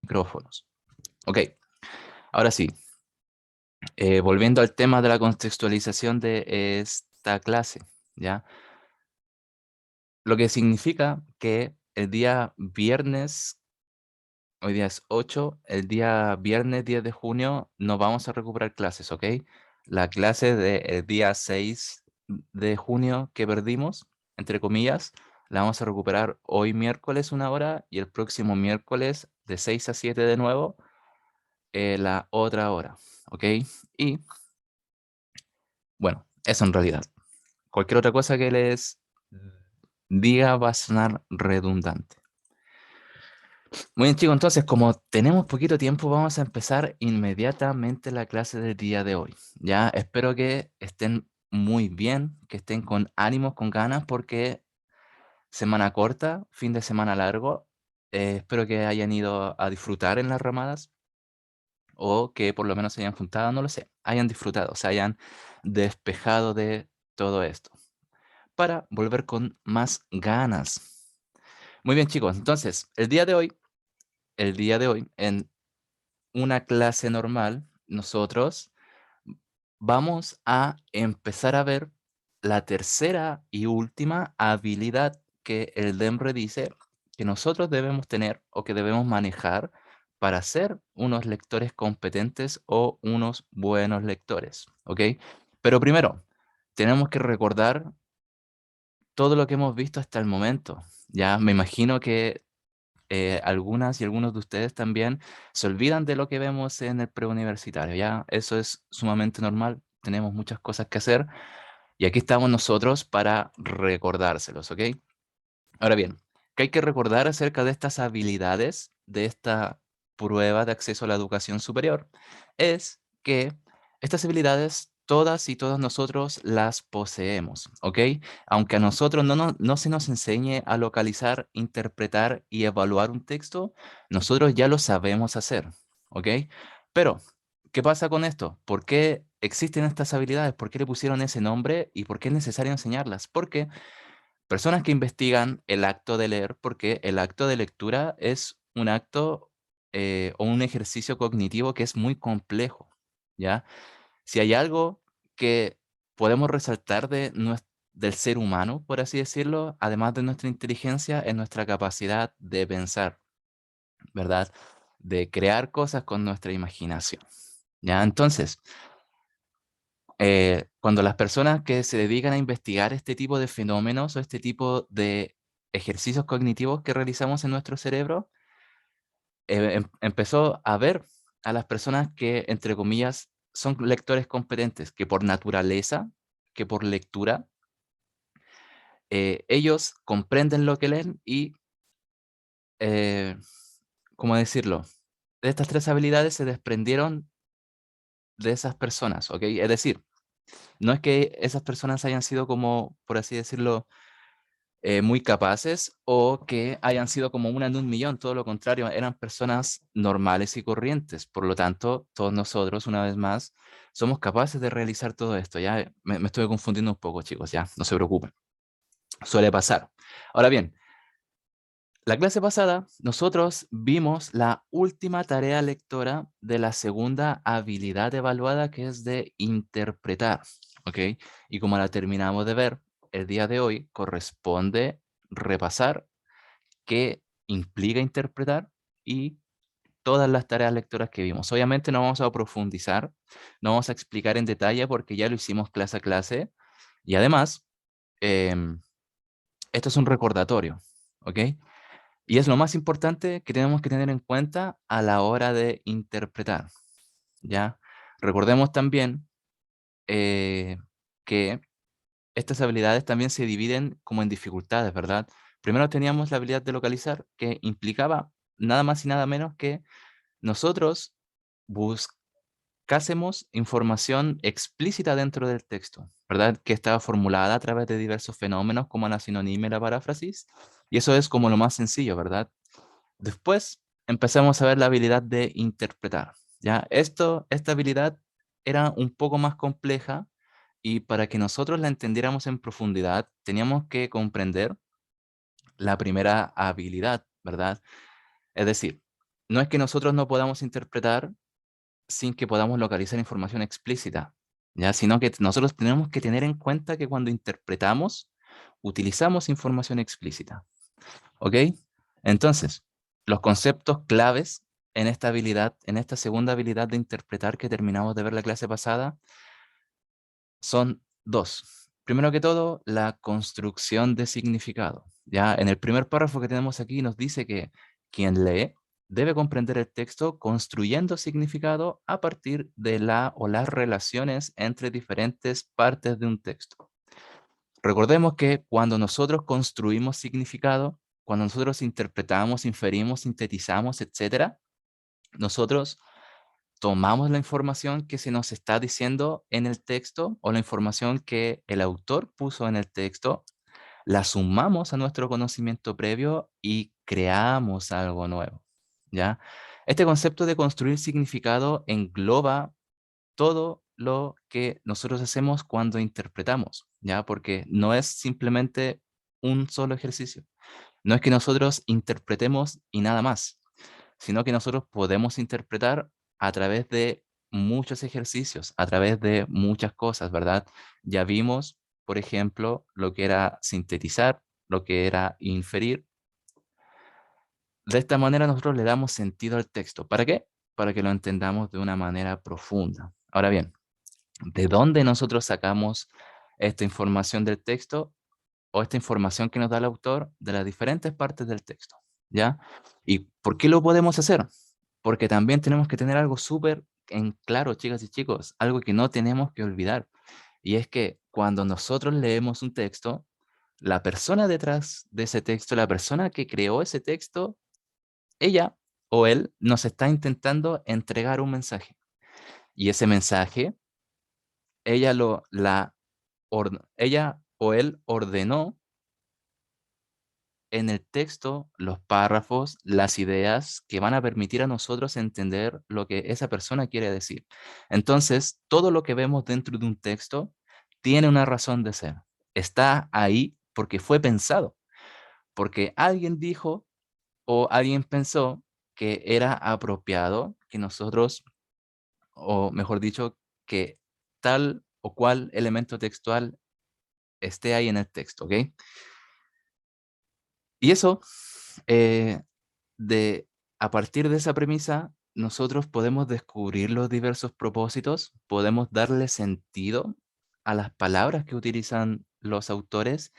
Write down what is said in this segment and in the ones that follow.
micrófonos. Ok, ahora sí, volviendo al tema de la contextualización de esta clase, ¿ya? Lo que significa que el día viernes, hoy día es 8, el día viernes 10 de junio no vamos a recuperar clases, ¿ok? La clase del día 6 de junio que perdimos, entre comillas, la vamos a recuperar hoy miércoles 1 hora y el próximo miércoles de 6 a 7 de nuevo, la otra hora, ¿ok? Y bueno, eso en realidad. Cualquier otra cosa que les diga va a sonar redundante. Muy bien, chicos, entonces, como tenemos poquito tiempo, vamos a empezar inmediatamente la clase del día de hoy. Ya, espero que estén muy bien, que estén con ánimos, con ganas, porque semana corta, fin de semana largo. Espero que hayan ido a disfrutar en las ramadas o que por lo menos se hayan juntado, no lo sé, hayan disfrutado, se hayan despejado de todo esto para volver con más ganas. Muy bien, chicos, entonces, el día de hoy, en una clase normal, nosotros vamos a empezar a ver la tercera y última habilidad que el DEMRE dice que nosotros debemos tener o que debemos manejar para ser unos lectores competentes o unos buenos lectores, ¿ok? Pero primero, tenemos que recordar todo lo que hemos visto hasta el momento. Ya me imagino que algunas y algunos de ustedes también se olvidan de lo que vemos en el preuniversitario, ¿ya? Eso es sumamente normal, tenemos muchas cosas que hacer y aquí estamos nosotros para recordárselos, ¿ok? Ahora bien, ¿qué hay que recordar acerca de estas habilidades de esta prueba de acceso a la educación superior? Es que estas habilidades todas y todos nosotros las poseemos, ¿ok? Aunque a nosotros no se nos enseñe a localizar, interpretar y evaluar un texto, nosotros ya lo sabemos hacer, ¿ok? Pero, ¿qué pasa con esto? ¿Por qué existen estas habilidades? ¿Por qué le pusieron ese nombre? ¿Y por qué es necesario enseñarlas? Porque personas que investigan el acto de leer, porque el acto de lectura es un acto o un ejercicio cognitivo que es muy complejo, ¿ya? Si hay algo que podemos resaltar del ser humano, por así decirlo, además de nuestra inteligencia, es nuestra capacidad de pensar, ¿verdad? De crear cosas con nuestra imaginación, ¿ya? Entonces, cuando las personas que se dedican a investigar este tipo de fenómenos o este tipo de ejercicios cognitivos que realizamos en nuestro cerebro, empezó a ver a las personas que, entre comillas, son lectores competentes, que por naturaleza, que por lectura, ellos comprenden lo que leen y, eh, ¿cómo decirlo? De estas tres habilidades se desprendieron de esas personas, ¿ok? Es decir, no es que esas personas hayan sido como, por así decirlo, muy capaces o que hayan sido como una en un millón, todo lo contrario, eran personas normales y corrientes. Por lo tanto, todos nosotros, una vez más, somos capaces de realizar todo esto. Ya me estoy confundiendo un poco, chicos, ya, no se preocupen, suele pasar. Ahora bien, la clase pasada nosotros vimos la última tarea lectora de la segunda habilidad evaluada que es de interpretar, ¿ok? Y como la terminamos de ver, el día de hoy corresponde repasar qué implica interpretar y todas las tareas lectoras que vimos. Obviamente no vamos a profundizar, no vamos a explicar en detalle porque ya lo hicimos clase a clase y además em, esto es un recordatorio, ¿ok? Y es lo más importante que tenemos que tener en cuenta a la hora de interpretar, ¿ya? Recordemos también eh, que estas habilidades también se dividen como en dificultades, ¿verdad? Primero teníamos la habilidad de localizar, que implicaba nada más y nada menos que nosotros buscásemos información explícita dentro del texto, ¿verdad? Que estaba formulada a través de diversos fenómenos como la sinonimia y la paráfrasis, y eso es como lo más sencillo, ¿verdad? Después empezamos a ver la habilidad de interpretar, ¿ya? Esta habilidad era un poco más compleja y para que nosotros la entendiéramos en profundidad, teníamos que comprender la primera habilidad, ¿verdad? Es decir, no es que nosotros no podamos interpretar sin que podamos localizar información explícita, ¿ya? Sino que nosotros tenemos que tener en cuenta que cuando interpretamos, utilizamos información explícita, ¿ok? Entonces, los conceptos claves en esta habilidad, en esta segunda habilidad de interpretar que terminamos de ver la clase pasada, son 2. Primero que todo, la construcción de significado. Ya en el primer párrafo que tenemos aquí nos dice que quien lee debe comprender el texto construyendo significado a partir de la o las relaciones entre diferentes partes de un texto. Recordemos que cuando nosotros construimos significado, cuando nosotros interpretamos, inferimos, sintetizamos, etcétera, nosotros tomamos la información que se nos está diciendo en el texto o la información que el autor puso en el texto, la sumamos a nuestro conocimiento previo y creamos algo nuevo, ¿ya? Este concepto de construir significado engloba todo lo que nosotros hacemos cuando interpretamos, ¿ya? Porque no es simplemente un solo ejercicio. No es que nosotros interpretemos y nada más, sino que nosotros podemos interpretar a través de muchos ejercicios, a través de muchas cosas, ¿verdad? Ya vimos, por ejemplo, lo que era sintetizar, lo que era inferir. De esta manera nosotros le damos sentido al texto. ¿Para qué? Para que lo entendamos de una manera profunda. Ahora bien, ¿de dónde nosotros sacamos esta información del texto o esta información que nos da el autor de las diferentes partes del texto? ¿Ya? ¿Y por qué lo podemos hacer? Porque también tenemos que tener algo súper en claro, chicas y chicos, algo que no tenemos que olvidar. Y es que cuando nosotros leemos un texto, la persona detrás de ese texto, la persona que creó ese texto, ella o él nos está intentando entregar un mensaje. Y ese mensaje, ella, ella o él ordenó en el texto los párrafos, las ideas que van a permitir a nosotros entender lo que esa persona quiere decir. Entonces, todo lo que vemos dentro de un texto tiene una razón de ser. Está ahí porque fue pensado, porque alguien dijo o alguien pensó que era apropiado que nosotros, o mejor dicho, que tal o cual elemento textual esté ahí en el texto, ¿ok? Y eso, eh, de a partir de esa premisa, nosotros podemos descubrir los diversos propósitos, podemos darle sentido a las palabras que utilizan los autores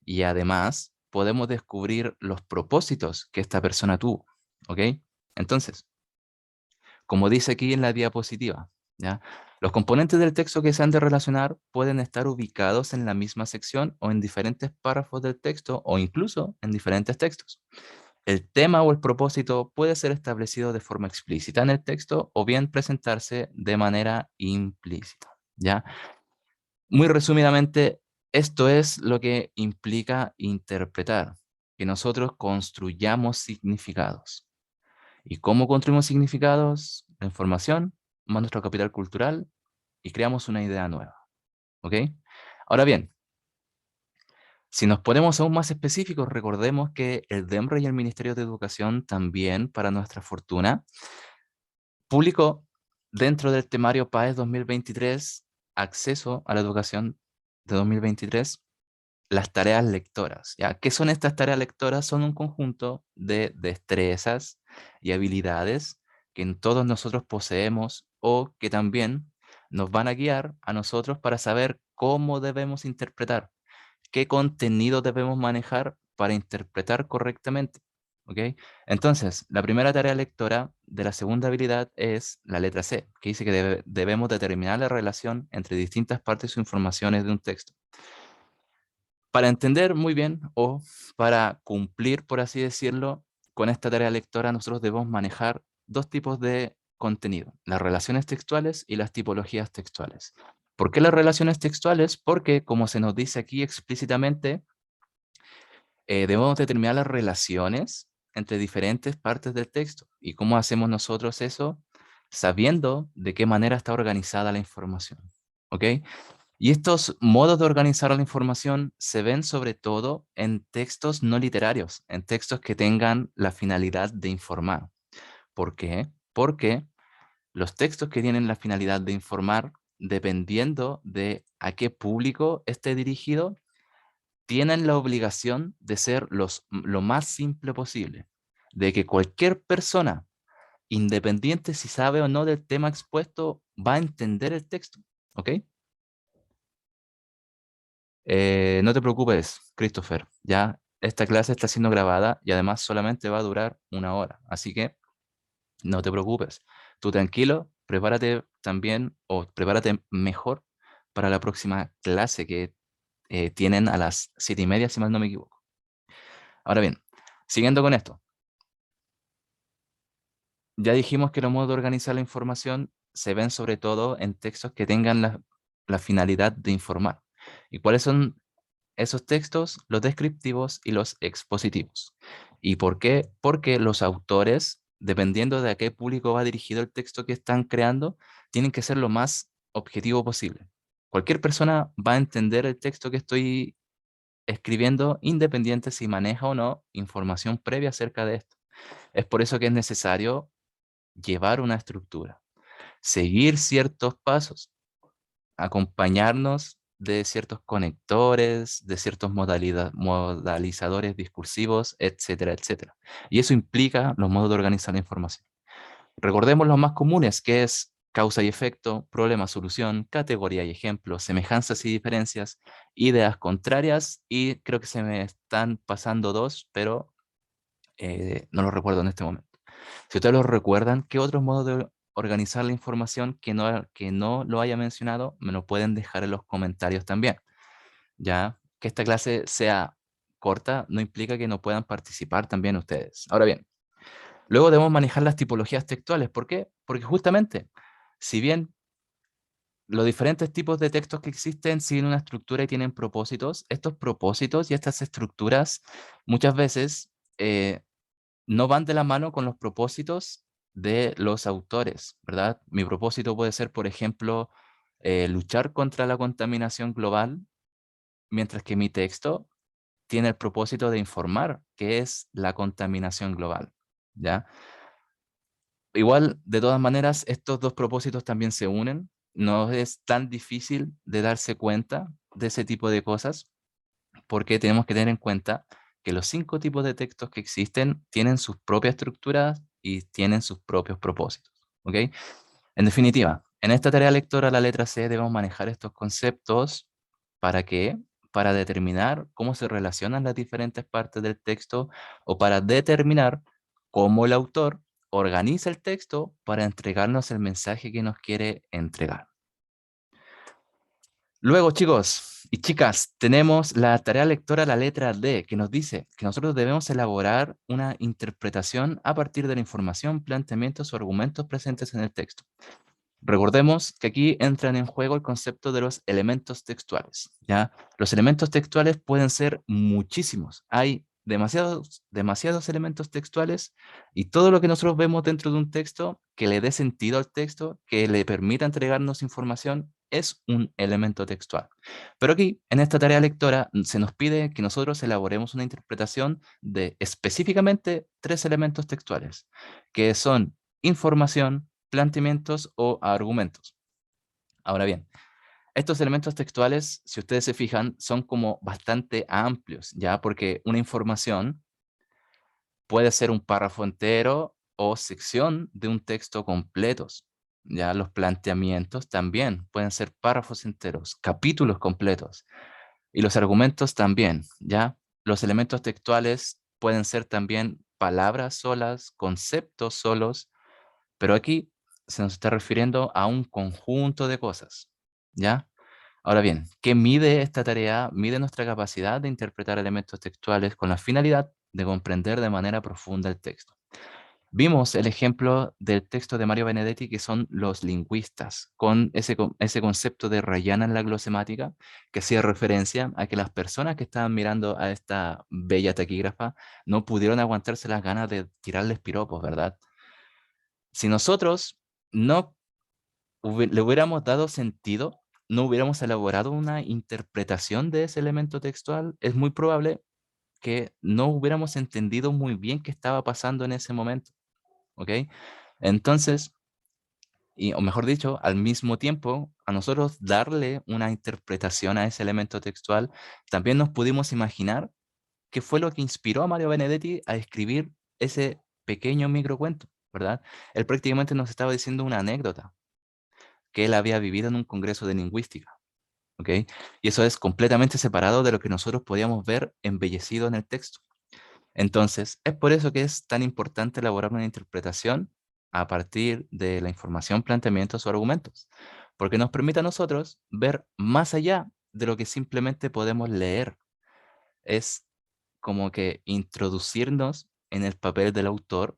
y además podemos descubrir los propósitos que esta persona tuvo, ¿ok? Entonces, como dice aquí en la diapositiva, ¿ya? Los componentes del texto que se han de relacionar pueden estar ubicados en la misma sección o en diferentes párrafos del texto o incluso en diferentes textos. El tema o el propósito puede ser establecido de forma explícita en el texto o bien presentarse de manera implícita, ¿ya? Muy resumidamente, esto es lo que implica interpretar, que nosotros construyamos significados. ¿Y cómo construimos significados? La información, más nuestro capital cultural y creamos una idea nueva, ¿ok? Ahora bien, si nos ponemos aún más específicos, recordemos que el DEMRE y el Ministerio de Educación también, para nuestra fortuna, publicó dentro del temario PAES 2023, Acceso a la Educación de 2023, las tareas lectoras, ¿ya? ¿Qué son estas tareas lectoras? Son un conjunto de destrezas y habilidades que todos nosotros poseemos o que también nos van a guiar a nosotros para saber cómo debemos interpretar, qué contenido debemos manejar para interpretar correctamente. ¿Ok? Entonces, la primera tarea lectora de la segunda habilidad es la letra C, que dice que debemos determinar la relación entre distintas partes o informaciones de un texto. Para entender muy bien o para cumplir, por así decirlo, con esta tarea lectora, nosotros debemos manejar dos tipos de contenido, las relaciones textuales y las tipologías textuales. ¿Por qué las relaciones textuales? Porque, como se nos dice aquí explícitamente, debemos determinar las relaciones entre diferentes partes del texto. ¿Y cómo hacemos nosotros eso? Sabiendo de qué manera está organizada la información. ¿Ok? Y estos modos de organizar la información se ven sobre todo en textos no literarios, en textos que tengan la finalidad de informar. ¿Por qué? Porque los textos que tienen la finalidad de informar, dependiendo de a qué público esté dirigido, tienen la obligación de ser lo más simple posible, de que cualquier persona, independiente si sabe o no del tema expuesto, va a entender el texto, ¿ok? No te preocupes, Christopher, ya esta clase está siendo grabada y además solamente va a durar 1 hora, así que no te preocupes. Tú tranquilo, prepárate también o prepárate mejor para la próxima clase que tienen a las 7:30, si mal no me equivoco. Ahora bien, siguiendo con esto, ya dijimos que los modos de organizar la información se ven sobre todo en textos que tengan la finalidad de informar. ¿Y cuáles son esos textos? Los descriptivos y los expositivos. ¿Y por qué? Porque los autores, dependiendo de a qué público va dirigido el texto que están creando, tienen que ser lo más objetivo posible. Cualquier persona va a entender el texto que estoy escribiendo, independiente si maneja o no información previa acerca de esto. Es por eso que es necesario llevar una estructura, seguir ciertos pasos, acompañarnos de ciertos conectores, de ciertos modalizadores discursivos, etcétera, etcétera. Y eso implica los modos de organizar la información. Recordemos los más comunes, que es causa y efecto, problema, solución, categoría y ejemplo, semejanzas y diferencias, ideas contrarias, y creo que se me están pasando dos, pero no lo recuerdo en este momento. Si ustedes lo recuerdan, ¿qué otros modos de organizar la información que no lo haya mencionado? Me lo pueden dejar en los comentarios también. Ya que esta clase sea corta no implica que no puedan participar también ustedes. Ahora bien, luego debemos manejar las tipologías textuales. ¿Por qué? Porque justamente, si bien los diferentes tipos de textos que existen siguen una estructura y tienen propósitos, estos propósitos y estas estructuras muchas veces no van de la mano con los propósitos de los autores, ¿verdad? Mi propósito puede ser, por ejemplo, luchar contra la contaminación global, mientras que mi texto tiene el propósito de informar qué es la contaminación global, ¿ya? Igual, de todas maneras, estos dos propósitos también se unen. No es tan difícil de darse cuenta de ese tipo de cosas, porque tenemos que tener en cuenta que los 5 tipos de textos que existen tienen sus propias estructuras y tienen sus propios propósitos, ¿ok? En definitiva, en esta tarea lectora, la letra C, debemos manejar estos conceptos. ¿Para qué? Para determinar cómo se relacionan las diferentes partes del texto o para determinar cómo el autor organiza el texto para entregarnos el mensaje que nos quiere entregar. Luego, chicos y chicas, tenemos la tarea lectora, la letra D, que nos dice que nosotros debemos elaborar una interpretación a partir de la información, planteamientos o argumentos presentes en el texto. Recordemos que aquí entran en juego el concepto de los elementos textuales, ¿ya? Los elementos textuales pueden ser muchísimos. Hay demasiados elementos textuales y todo lo que nosotros vemos dentro de un texto que le dé sentido al texto, que le permita entregarnos información, es un elemento textual. Pero aquí, en esta tarea lectora, se nos pide que nosotros elaboremos una interpretación de específicamente 3 elementos textuales, que son información, planteamientos o argumentos. Ahora bien, estos elementos textuales, si ustedes se fijan, son como bastante amplios, ¿ya? Porque una información puede ser un párrafo entero o sección de un texto completos. Ya los planteamientos también pueden ser párrafos enteros, capítulos completos. Y los argumentos también, ¿ya? Los elementos textuales pueden ser también palabras solas, conceptos solos, pero aquí se nos está refiriendo a un conjunto de cosas, ¿ya? Ahora bien, ¿qué mide esta tarea? Mide nuestra capacidad de interpretar elementos textuales con la finalidad de comprender de manera profunda el texto. Vimos el ejemplo del texto de Mario Benedetti, que son los lingüistas, con ese concepto de rayana en la glosemática, que hacía referencia a que las personas que estaban mirando a esta bella taquígrafa no pudieron aguantarse las ganas de tirarles piropos, ¿verdad? Si nosotros no le hubiéramos dado sentido, no hubiéramos elaborado una interpretación de ese elemento textual, es muy probable que no hubiéramos entendido muy bien qué estaba pasando en ese momento. ¿ok? Entonces, o mejor dicho, al mismo tiempo, a nosotros darle una interpretación a ese elemento textual, también nos pudimos imaginar qué fue lo que inspiró a Mario Benedetti a escribir ese pequeño microcuento, ¿verdad? Él prácticamente nos estaba diciendo una anécdota que él había vivido en un congreso de lingüística, ¿ok? Y eso es completamente separado de lo que nosotros podíamos ver embellecido en el texto. Entonces, es por eso que es tan importante elaborar una interpretación a partir de la información, planteamientos o argumentos, porque nos permite a nosotros ver más allá de lo que simplemente podemos leer. Es como que introducirnos en el papel del autor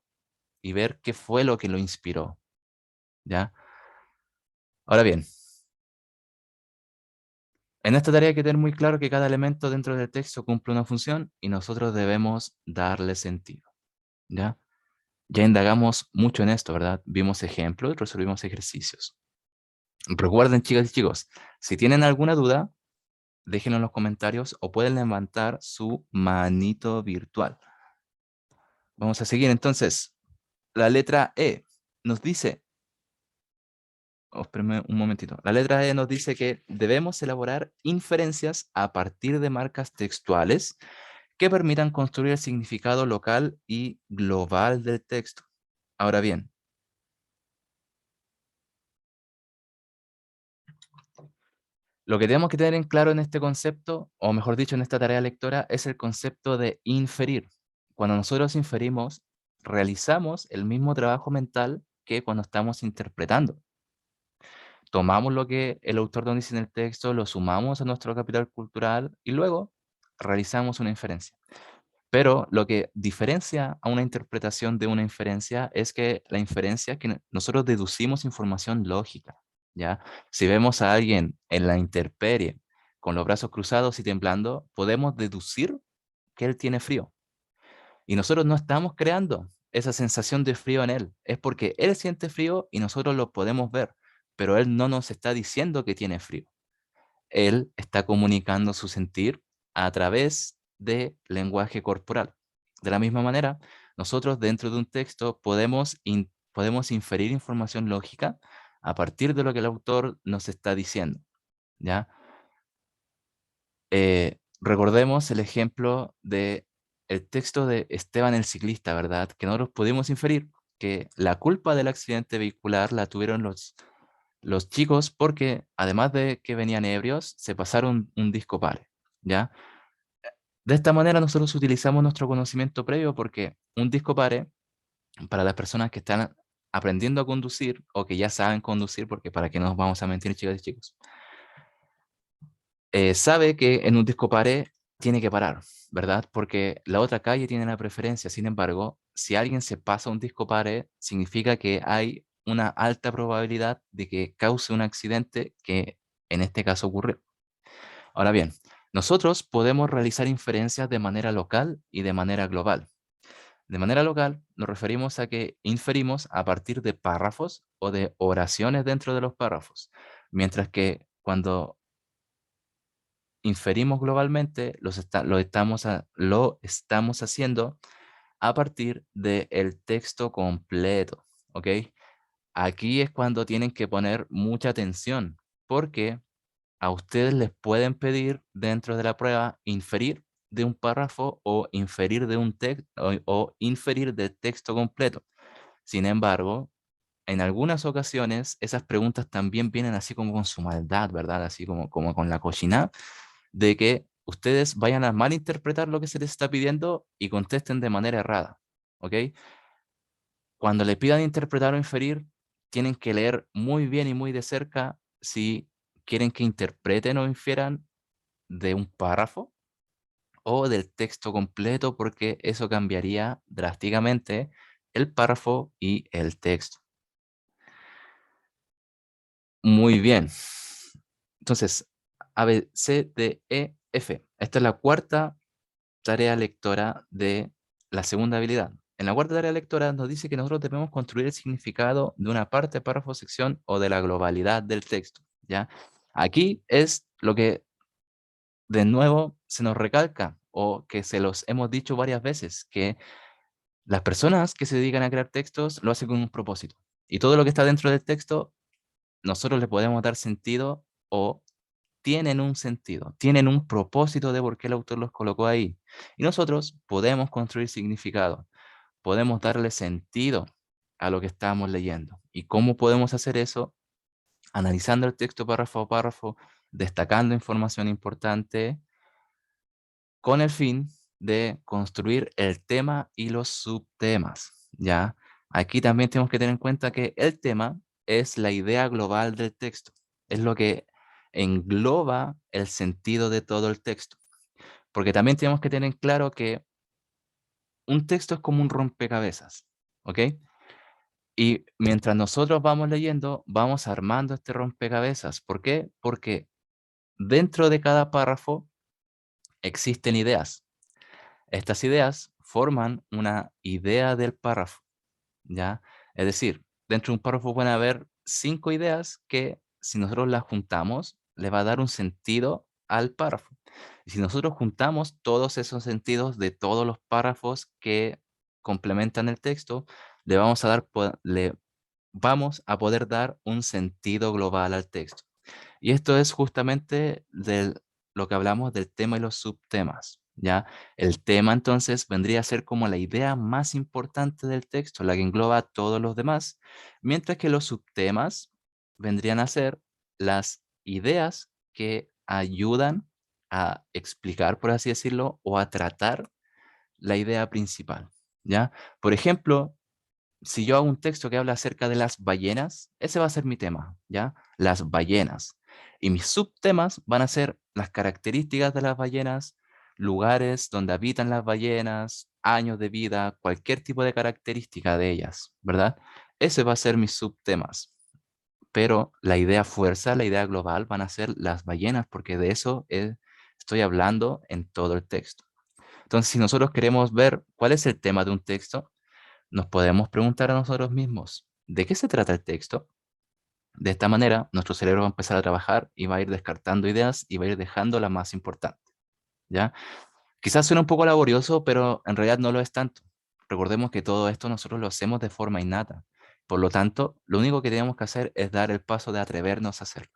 y ver qué fue lo que lo inspiró, ¿ya? Ahora bien, en esta tarea hay que tener muy claro que cada elemento dentro del texto cumple una función y nosotros debemos darle sentido, ¿ya? Ya indagamos mucho en esto, ¿verdad? Vimos ejemplos y resolvimos ejercicios. Recuerden, chicas y chicos, si tienen alguna duda, déjenlo en los comentarios o pueden levantar su manito virtual. Vamos a seguir entonces. La letra E nos dice, espérame un momentito. La letra E nos dice que debemos elaborar inferencias a partir de marcas textuales que permitan construir el significado local y global del texto. Ahora bien, lo que tenemos que tener en claro en este concepto, o mejor dicho, en esta tarea lectora, es el concepto de inferir. Cuando nosotros inferimos, realizamos el mismo trabajo mental que cuando estamos interpretando. Tomamos lo que el autor nos dice en el texto, lo sumamos a nuestro capital cultural y luego realizamos una inferencia. Pero lo que diferencia a una interpretación de una inferencia es que la inferencia es que nosotros deducimos información lógica, ¿ya? Si vemos a alguien en la intemperie con los brazos cruzados y temblando, podemos deducir que él tiene frío. Y nosotros no estamos creando esa sensación de frío en él, es porque él siente frío y nosotros lo podemos ver, pero él no nos está diciendo que tiene frío. Él está comunicando su sentir a través de lenguaje corporal. De la misma manera, nosotros dentro de un texto podemos inferir información lógica a partir de lo que el autor nos está diciendo, ¿ya? Recordemos el ejemplo de el texto de Esteban el ciclista, ¿verdad? Que nosotros pudimos inferir que la culpa del accidente vehicular la tuvieron los chicos porque, además de que venían ebrios, se pasaron un disco pare, ¿ya? De esta manera nosotros utilizamos nuestro conocimiento previo porque un disco pare, para las personas que están aprendiendo a conducir o que ya saben conducir, porque para qué nos vamos a mentir, chicas y chicos, sabe que en un disco pare tiene que parar, ¿verdad? Porque la otra calle tiene la preferencia. Sin embargo, si alguien se pasa un disco pare, significa que hay una alta probabilidad de que cause un accidente que en este caso ocurrió. Ahora bien, nosotros podemos realizar inferencias de manera local y de manera global. De manera local nos referimos a que inferimos a partir de párrafos o de oraciones dentro de los párrafos, mientras que cuando inferimos globalmente, lo estamos haciendo a partir del texto completo, ¿ok? Aquí es cuando tienen que poner mucha atención, porque a ustedes les pueden pedir dentro de la prueba inferir de un párrafo o inferir de un texto o inferir del texto completo. Sin embargo, en algunas ocasiones esas preguntas también vienen así como con su maldad, ¿verdad? Así como con la cochina de que ustedes vayan a malinterpretar lo que se les está pidiendo y contesten de manera errada, ¿ok? Cuando le pidan interpretar o inferir, tienen que leer muy bien y muy de cerca si quieren que interpreten o infieran de un párrafo o del texto completo, porque eso cambiaría drásticamente el párrafo y el texto. Muy bien. Entonces, A, B, C, D, E, F. Esta es la cuarta tarea lectora de la segunda habilidad. En la cuarta tarea lectora nos dice que nosotros debemos construir el significado de una parte, párrafo, sección o de la globalidad del texto, ¿ya? Aquí es lo que de nuevo se nos recalca o que se los hemos dicho varias veces, que Las personas que se dedican a crear textos lo hacen con un propósito. Y todo lo que está dentro del texto, nosotros le podemos dar sentido o tienen un sentido, tienen un propósito de por qué el autor los colocó ahí. Y nosotros podemos construir significado, podemos darle sentido a lo que estamos leyendo. ¿Y cómo podemos hacer eso? Analizando el texto párrafo a párrafo, destacando información importante, con el fin de construir el tema y los subtemas, ¿ya? Aquí también tenemos que tener en cuenta que el tema es la idea global del texto, es lo que engloba el sentido de todo el texto, porque también tenemos que tener en claro que un texto es como un rompecabezas, ¿ok? Y mientras nosotros vamos leyendo, vamos armando este rompecabezas. ¿Por qué? Porque dentro de cada párrafo existen ideas. Estas ideas forman una idea del párrafo, ¿ya? Es decir, dentro de un párrafo pueden haber 5 ideas que, si nosotros las juntamos, le va a dar un sentido al párrafo. Y si nosotros juntamos todos esos sentidos de todos los párrafos que complementan el texto, le vamos a poder dar un sentido global al texto. Y esto es justamente lo que hablamos del tema y los subtemas, ¿ya? El tema entonces vendría a ser como la idea más importante del texto, la que engloba a todos los demás, mientras que los subtemas vendrían a ser las ideas que ayudan a explicar, por así decirlo, o a tratar la idea principal, ¿ya? Por ejemplo, si yo hago un texto que habla acerca de las ballenas, ese va a ser mi tema, ¿ya? Las ballenas. Y mis subtemas van a ser las características de las ballenas, lugares donde habitan las ballenas, años de vida, cualquier tipo de característica de ellas, ¿verdad? Ese va a ser mis subtemas. Pero la idea fuerza, la idea global van a ser las ballenas, porque de eso estoy hablando en todo el texto. Entonces, si nosotros queremos ver cuál es el tema de un texto, nos podemos preguntar a nosotros mismos, ¿de qué se trata el texto? De esta manera, nuestro cerebro va a empezar a trabajar y va a ir descartando ideas y va a ir dejando las más importantes, ¿ya? Quizás suene un poco laborioso, pero en realidad no lo es tanto. Recordemos que todo esto nosotros lo hacemos de forma innata. Por lo tanto, lo único que tenemos que hacer es dar el paso de atrevernos a hacerlo.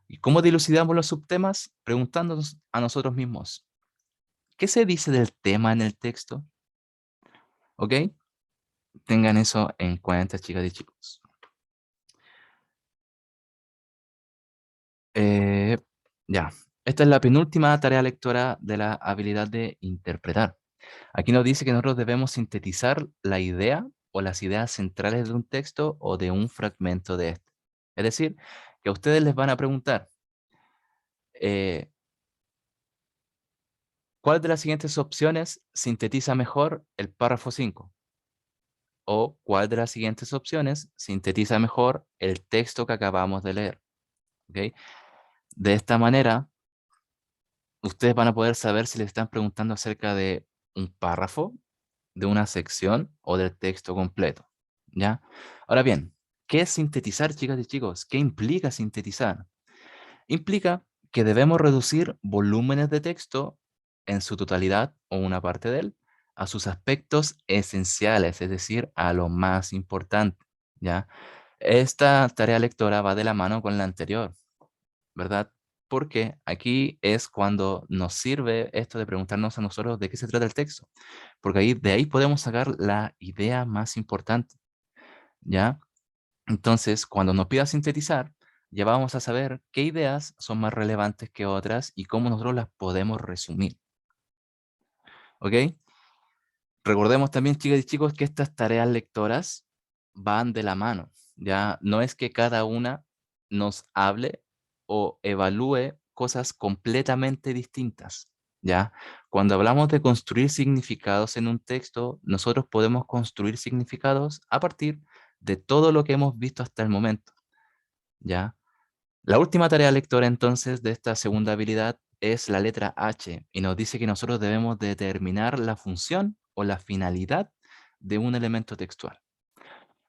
¿Y cómo dilucidamos los subtemas? Preguntándonos a nosotros mismos, ¿qué se dice del tema en el texto? ¿Ok? Tengan eso en cuenta, chicas y chicos. Eh, ya, esta es la penúltima tarea lectora de la habilidad de interpretar. Aquí nos dice que nosotros debemos sintetizar la idea o las ideas centrales de un texto o de un fragmento de este. Es decir, que a ustedes les van a preguntar, eh, ¿cuál de las siguientes opciones sintetiza mejor el párrafo 5? O ¿cuál de las siguientes opciones sintetiza mejor el texto que acabamos de leer? ¿Ok? De esta manera, ustedes van a poder saber si les están preguntando acerca de un párrafo, de una sección o del texto completo, ¿ya? Ahora bien, ¿qué es sintetizar, chicas y chicos? ¿Qué implica sintetizar? Implica que debemos reducir volúmenes de texto en su totalidad o una parte de él a sus aspectos esenciales, es decir, a lo más importante, ¿ya? Esta tarea lectora va de la mano con la anterior, ¿verdad? Porque aquí es cuando nos sirve esto de preguntarnos a nosotros de qué se trata el texto, porque ahí, de ahí podemos sacar la idea más importante, ¿ya? Entonces, cuando nos pida sintetizar, ya vamos a saber qué ideas son más relevantes que otras y cómo nosotros las podemos resumir, ¿ok? Recordemos también, chicas y chicos, que estas tareas lectoras van de la mano, ¿ya? No es que cada una nos hable o evalúe cosas completamente distintas, ¿ya? Cuando hablamos de construir significados en un texto, nosotros podemos construir significados a partir de todo lo que hemos visto hasta el momento, ¿ya? La última tarea lectora entonces de esta segunda habilidad es la letra H y nos dice que nosotros debemos determinar la función o la finalidad de un elemento textual.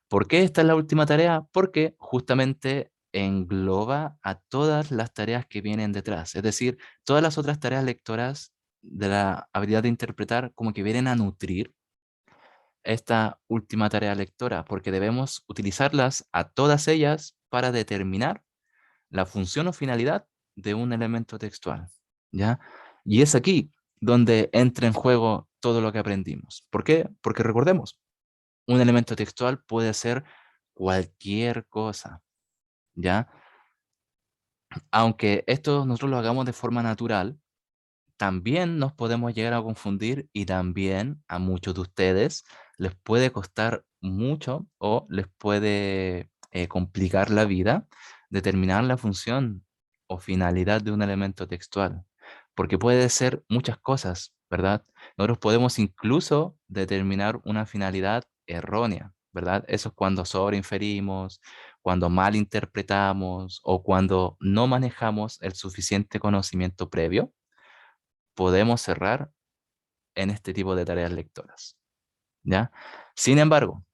¿Por qué esta es la última tarea? Porque justamente engloba a todas las tareas que vienen detrás. Es decir, todas las otras tareas lectoras de la habilidad de interpretar como que vienen a nutrir esta última tarea lectora, porque debemos utilizarlas a todas ellas para determinar la función o finalidad de un elemento textual, ¿ya? Y es aquí donde entra en juego todo lo que aprendimos. ¿Por qué? Porque recordemos, un elemento textual puede ser cualquier cosa, ¿ya? Aunque esto nosotros lo hagamos de forma natural, también nos podemos llegar a confundir y también a muchos de ustedes les puede costar mucho o les puede complicar la vida determinar la función o finalidad de un elemento textual, porque puede ser muchas cosas, ¿verdad? Nosotros podemos incluso determinar una finalidad errónea, ¿verdad? Eso es cuando sobreinferimos, cuando malinterpretamos o cuando no manejamos el suficiente conocimiento previo podemos cerrar en este tipo de tareas lectoras, ¿ya? Sin embargo,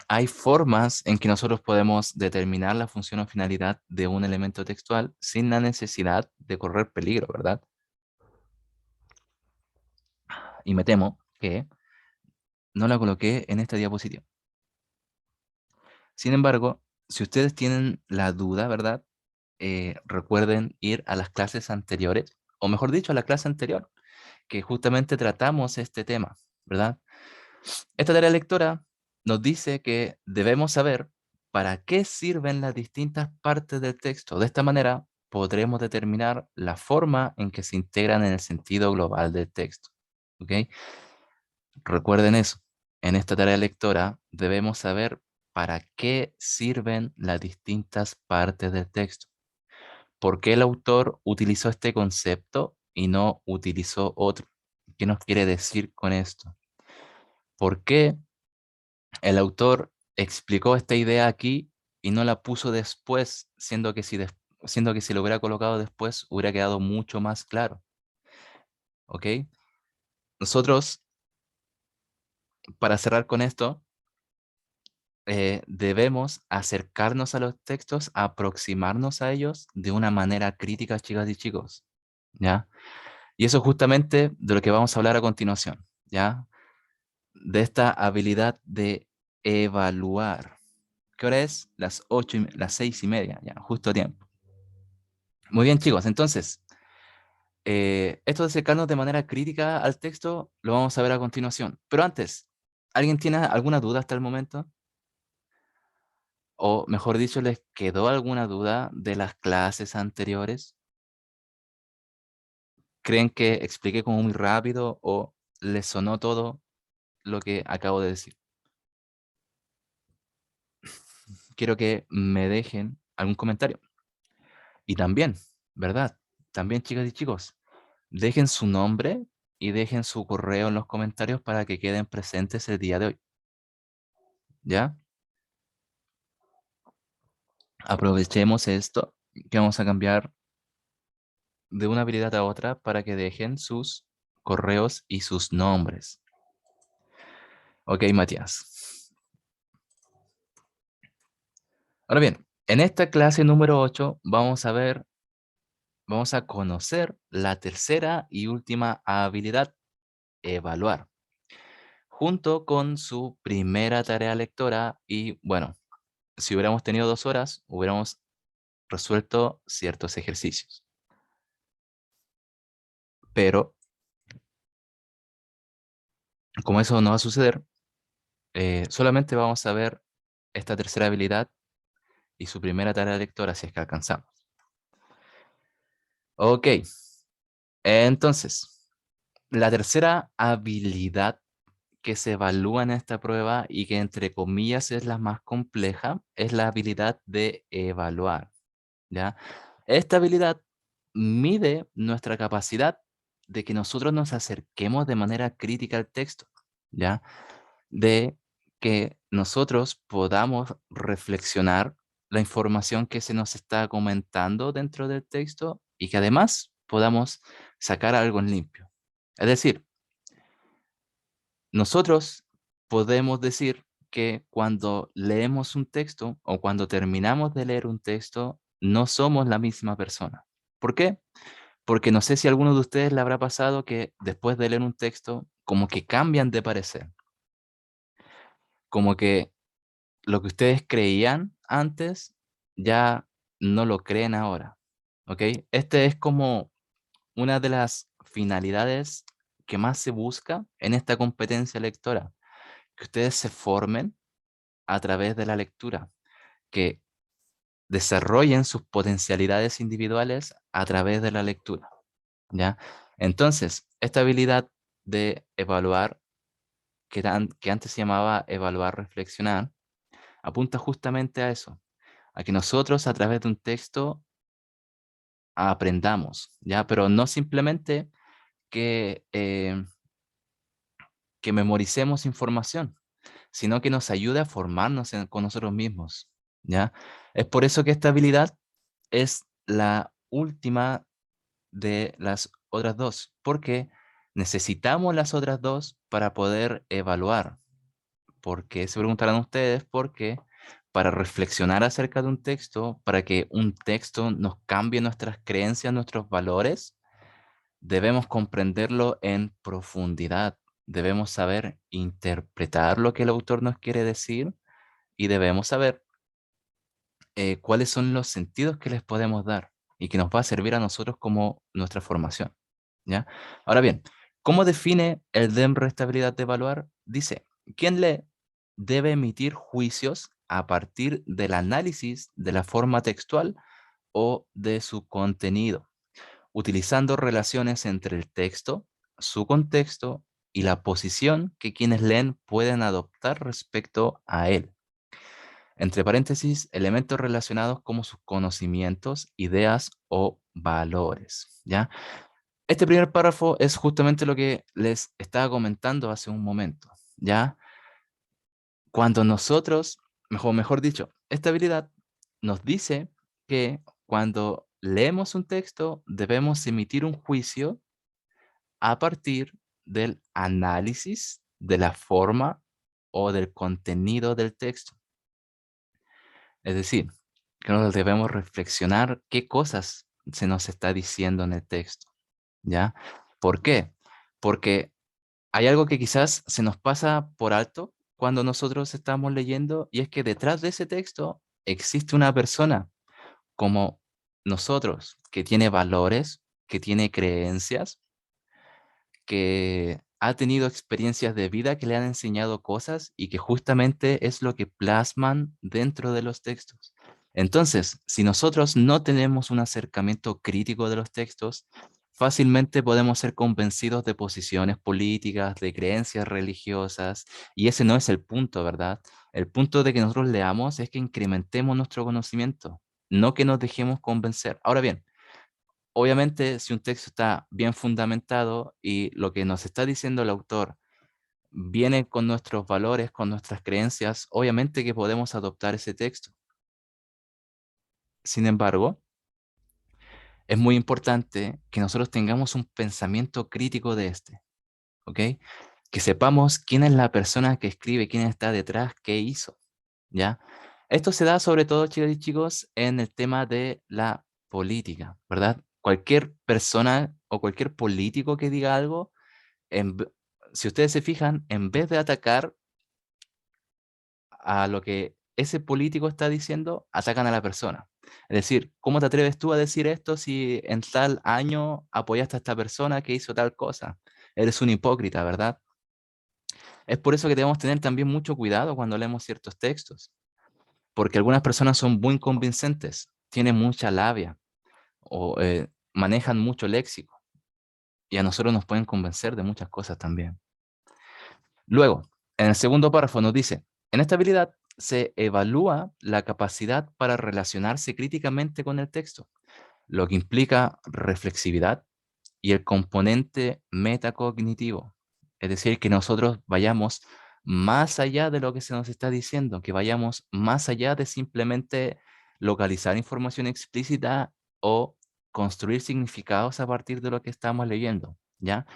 hay formas en que nosotros podemos determinar la función o finalidad de un elemento textual sin la necesidad de correr peligro, ¿verdad? Y me temo que no la coloqué en esta diapositiva. Sin embargo, si ustedes tienen la duda, ¿verdad? Recuerden ir a las clases anteriores, o mejor dicho, a la clase anterior, que justamente tratamos este tema, ¿verdad? Esta tarea lectora nos dice que debemos saber para qué sirven las distintas partes del texto. De esta manera podremos determinar la forma en que se integran en el sentido global del texto. ¿Ok? Recuerden eso. En esta tarea lectora debemos saber para qué sirven las distintas partes del texto. ¿Por qué el autor utilizó este concepto y no utilizó otro? ¿Qué nos quiere decir con esto? ¿Por qué el autor explicó esta idea aquí y no la puso después, siendo que si lo hubiera colocado después hubiera quedado mucho más claro, ¿ok? Nosotros, para cerrar con esto, debemos acercarnos a los textos, aproximarnos a ellos de una manera crítica, chicas y chicos, ¿ya? Y eso es justamente de lo que vamos a hablar a continuación, ¿ya? De esta habilidad de evaluar. ¿Qué hora es? Las 6:30, ya, justo a tiempo. Muy bien, chicos. Entonces, esto de acercarnos de manera crítica al texto lo vamos a ver a continuación. Pero antes, ¿alguien tiene alguna duda hasta el momento? O mejor dicho, ¿les quedó alguna duda de las clases anteriores? ¿Creen que expliqué como muy rápido o les sonó todo lo que acabo de decir? Quiero que me dejen algún comentario. Y también, ¿verdad? También, chicas y chicos, dejen su nombre y dejen su correo en los comentarios para que queden presentes el día de hoy, ¿ya? Aprovechemos esto, que vamos a cambiar de una habilidad a otra para que dejen sus correos y sus nombres. Ok, Matías. Ahora bien, en esta clase número 8 vamos a conocer la tercera y última habilidad, evaluar, junto con su primera tarea lectora y bueno, si hubiéramos tenido 2 horas, hubiéramos resuelto ciertos ejercicios. Pero como eso no va a suceder, solamente vamos a ver esta tercera habilidad y su primera tarea lectora si es que alcanzamos. Ok, entonces, la tercera habilidad que se evalúa en esta prueba y que entre comillas es la más compleja es la habilidad de evaluar, ¿ya? Esta habilidad mide nuestra capacidad de que nosotros nos acerquemos de manera crítica al texto, ¿ya? De que nosotros podamos reflexionar la información que se nos está comentando dentro del texto y que además podamos sacar algo en limpio. Es decir, nosotros podemos decir que cuando leemos un texto o cuando terminamos de leer un texto, no somos la misma persona. ¿Por qué? Porque no sé si a alguno de ustedes le habrá pasado que después de leer un texto, como que cambian de parecer. como que lo que ustedes creían antes ya no lo creen ahora, ¿ok? Este es como una de las finalidades que más se busca en esta competencia lectora, que ustedes se formen a través de la lectura, que desarrollen sus potencialidades individuales a través de la lectura, ¿ya? Entonces, esta habilidad de evaluar, que antes se llamaba evaluar, reflexionar, apunta justamente a eso, a que nosotros a través de un texto aprendamos, ¿ya? Pero no simplemente que, que memoricemos información, sino que nos ayude a formarnos con nosotros mismos, ¿ya? Es por eso que esta habilidad es la última de las otras dos, porque necesitamos las otras dos para poder evaluar. Porque se preguntarán ustedes por qué, para reflexionar acerca de un texto, para que un texto nos cambie nuestras creencias, nuestros valores, debemos comprenderlo en profundidad. Debemos saber interpretar lo que el autor nos quiere decir y debemos saber cuáles son los sentidos que les podemos dar y que nos va a servir a nosotros como nuestra formación, ¿ya? Ahora bien, ¿cómo define el DEM restabilidad de evaluar? Dice, ¿quién lee debe emitir juicios a partir del análisis de la forma textual o de su contenido, utilizando relaciones entre el texto, su contexto y la posición que quienes leen pueden adoptar respecto a él? Entre paréntesis, elementos relacionados como sus conocimientos, ideas o valores, ¿ya? Este primer párrafo es justamente lo que les estaba comentando hace un momento, ¿ya? Cuando nosotros, mejor dicho, esta habilidad nos dice que cuando leemos un texto debemos emitir un juicio a partir del análisis de la forma o del contenido del texto. Es decir, que nos debemos reflexionar qué cosas se nos está diciendo en el texto, ¿ya? ¿Por qué? Porque hay algo que quizás se nos pasa por alto cuando nosotros estamos leyendo y es que detrás de ese texto existe una persona como nosotros que tiene valores, que tiene creencias, que ha tenido experiencias de vida que le han enseñado cosas y que justamente es lo que plasman dentro de los textos. Entonces, si nosotros no tenemos un acercamiento crítico de los textos, fácilmente podemos ser convencidos de posiciones políticas, de creencias religiosas, y ese no es el punto, ¿verdad? El punto de que nosotros leamos es que incrementemos nuestro conocimiento, no que nos dejemos convencer. Ahora bien, obviamente, si un texto está bien fundamentado y lo que nos está diciendo el autor viene con nuestros valores, con nuestras creencias, obviamente que podemos adoptar ese texto. Sin embargo, es muy importante que nosotros tengamos un pensamiento crítico de este, ¿ok? Que sepamos quién es la persona que escribe, quién está detrás, qué hizo, ¿ya? Esto se da sobre todo, chicas y chicos, en el tema de la política, ¿verdad? Cualquier persona o cualquier político que diga algo, en v si ustedes se fijan, en vez de atacar a lo que ese político está diciendo, atacan a la persona. Es decir, ¿cómo te atreves tú a decir esto si en tal año apoyaste a esta persona que hizo tal cosa? Eres un hipócrita, ¿verdad? Es por eso que debemos tener también mucho cuidado cuando leemos ciertos textos, porque algunas personas son muy convincentes, tienen mucha labia o manejan mucho léxico y a nosotros nos pueden convencer de muchas cosas también. Luego, en el segundo párrafo nos dice, en esta habilidad se evalúa la capacidad para relacionarse críticamente con el texto, lo que implica reflexividad y el componente metacognitivo. Es decir, que nosotros vayamos más allá de lo que se nos está diciendo, que vayamos más allá de simplemente localizar información explícita o construir significados a partir de lo que estamos leyendo, ¿ya?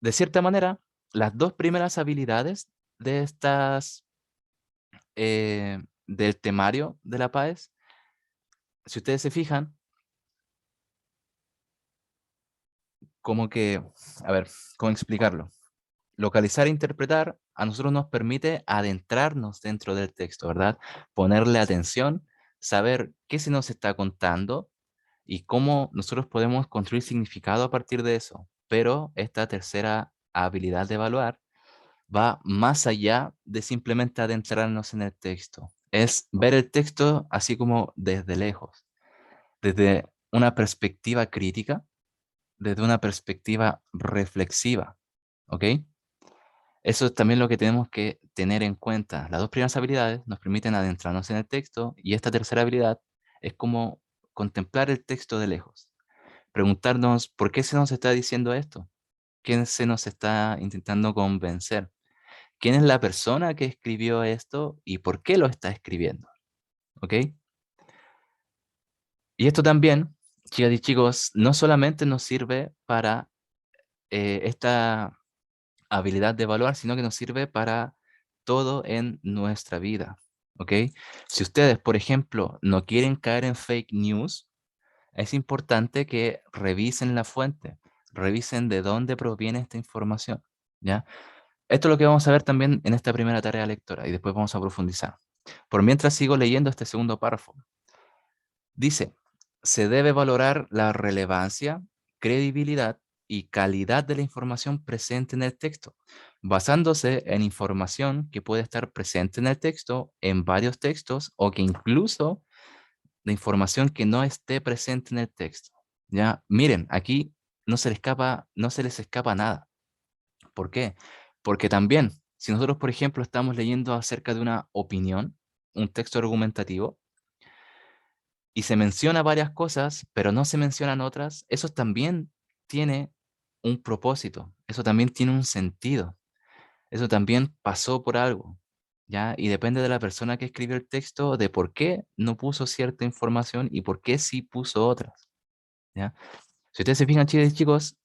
De cierta manera, las dos primeras habilidades de estas, del temario de la PAES, si ustedes se fijan, como que, a ver, ¿cómo explicarlo? Localizar e interpretar a nosotros nos permite adentrarnos dentro del texto, ¿verdad? Ponerle atención, saber qué se nos está contando y cómo nosotros podemos construir significado a partir de eso. Pero esta tercera habilidad de evaluar va más allá de simplemente adentrarnos en el texto. Es ver el texto así como desde lejos, desde una perspectiva crítica, desde una perspectiva reflexiva, ¿ok? Eso es también lo que tenemos que tener en cuenta. Las dos primeras habilidades nos permiten adentrarnos en el texto y esta tercera habilidad es como contemplar el texto de lejos, preguntarnos por qué se nos está diciendo esto, quién se nos está intentando convencer, quién es la persona que escribió esto y por qué lo está escribiendo, ¿ok? Y esto también, chicas y chicos, no solamente nos sirve para esta habilidad de evaluar, sino que nos sirve para todo en nuestra vida, ¿ok? Si ustedes, por ejemplo, no quieren caer en fake news, es importante que revisen la fuente, revisen de dónde proviene esta información, ¿ya? Esto es lo que vamos a ver también en esta primera tarea lectora y después vamos a profundizar. Por mientras sigo leyendo este segundo párrafo. Dice, se debe valorar la relevancia, credibilidad y calidad de la información presente en el texto, basándose en información que puede estar presente en el texto, en varios textos o que incluso de información que no esté presente en el texto. Ya, miren, aquí no se les escapa nada. ¿Por qué? Porque también, si nosotros, por ejemplo, estamos leyendo acerca de una opinión, un texto argumentativo, y se menciona varias cosas, pero no se mencionan otras, eso también tiene un propósito, eso también tiene un sentido, eso también pasó por algo, ¿ya? Y depende de la persona que escribió el texto, de por qué no puso cierta información y por qué sí puso otras, ¿ya? Si ustedes se fijan, chicos y chicos,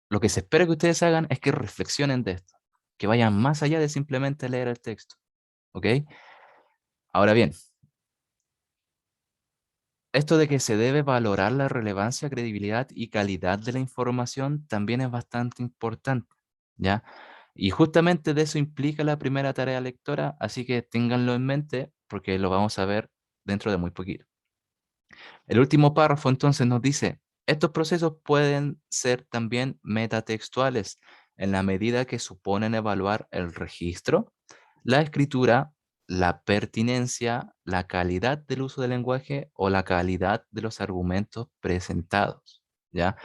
lo que se espera que ustedes hagan es que reflexionen de esto, que vayan más allá de simplemente leer el texto, ¿ok? Ahora bien, esto de que se debe valorar la relevancia, credibilidad y calidad de la información también es bastante importante, ¿ya? Y justamente de eso implica la primera tarea lectora, así que ténganlo en mente porque lo vamos a ver dentro de muy poquito. El último párrafo entonces nos dice, estos procesos pueden ser también metatextuales en la medida que suponen evaluar el registro, la escritura, la pertinencia, la calidad del uso del lenguaje o la calidad de los argumentos presentados, ¿ya?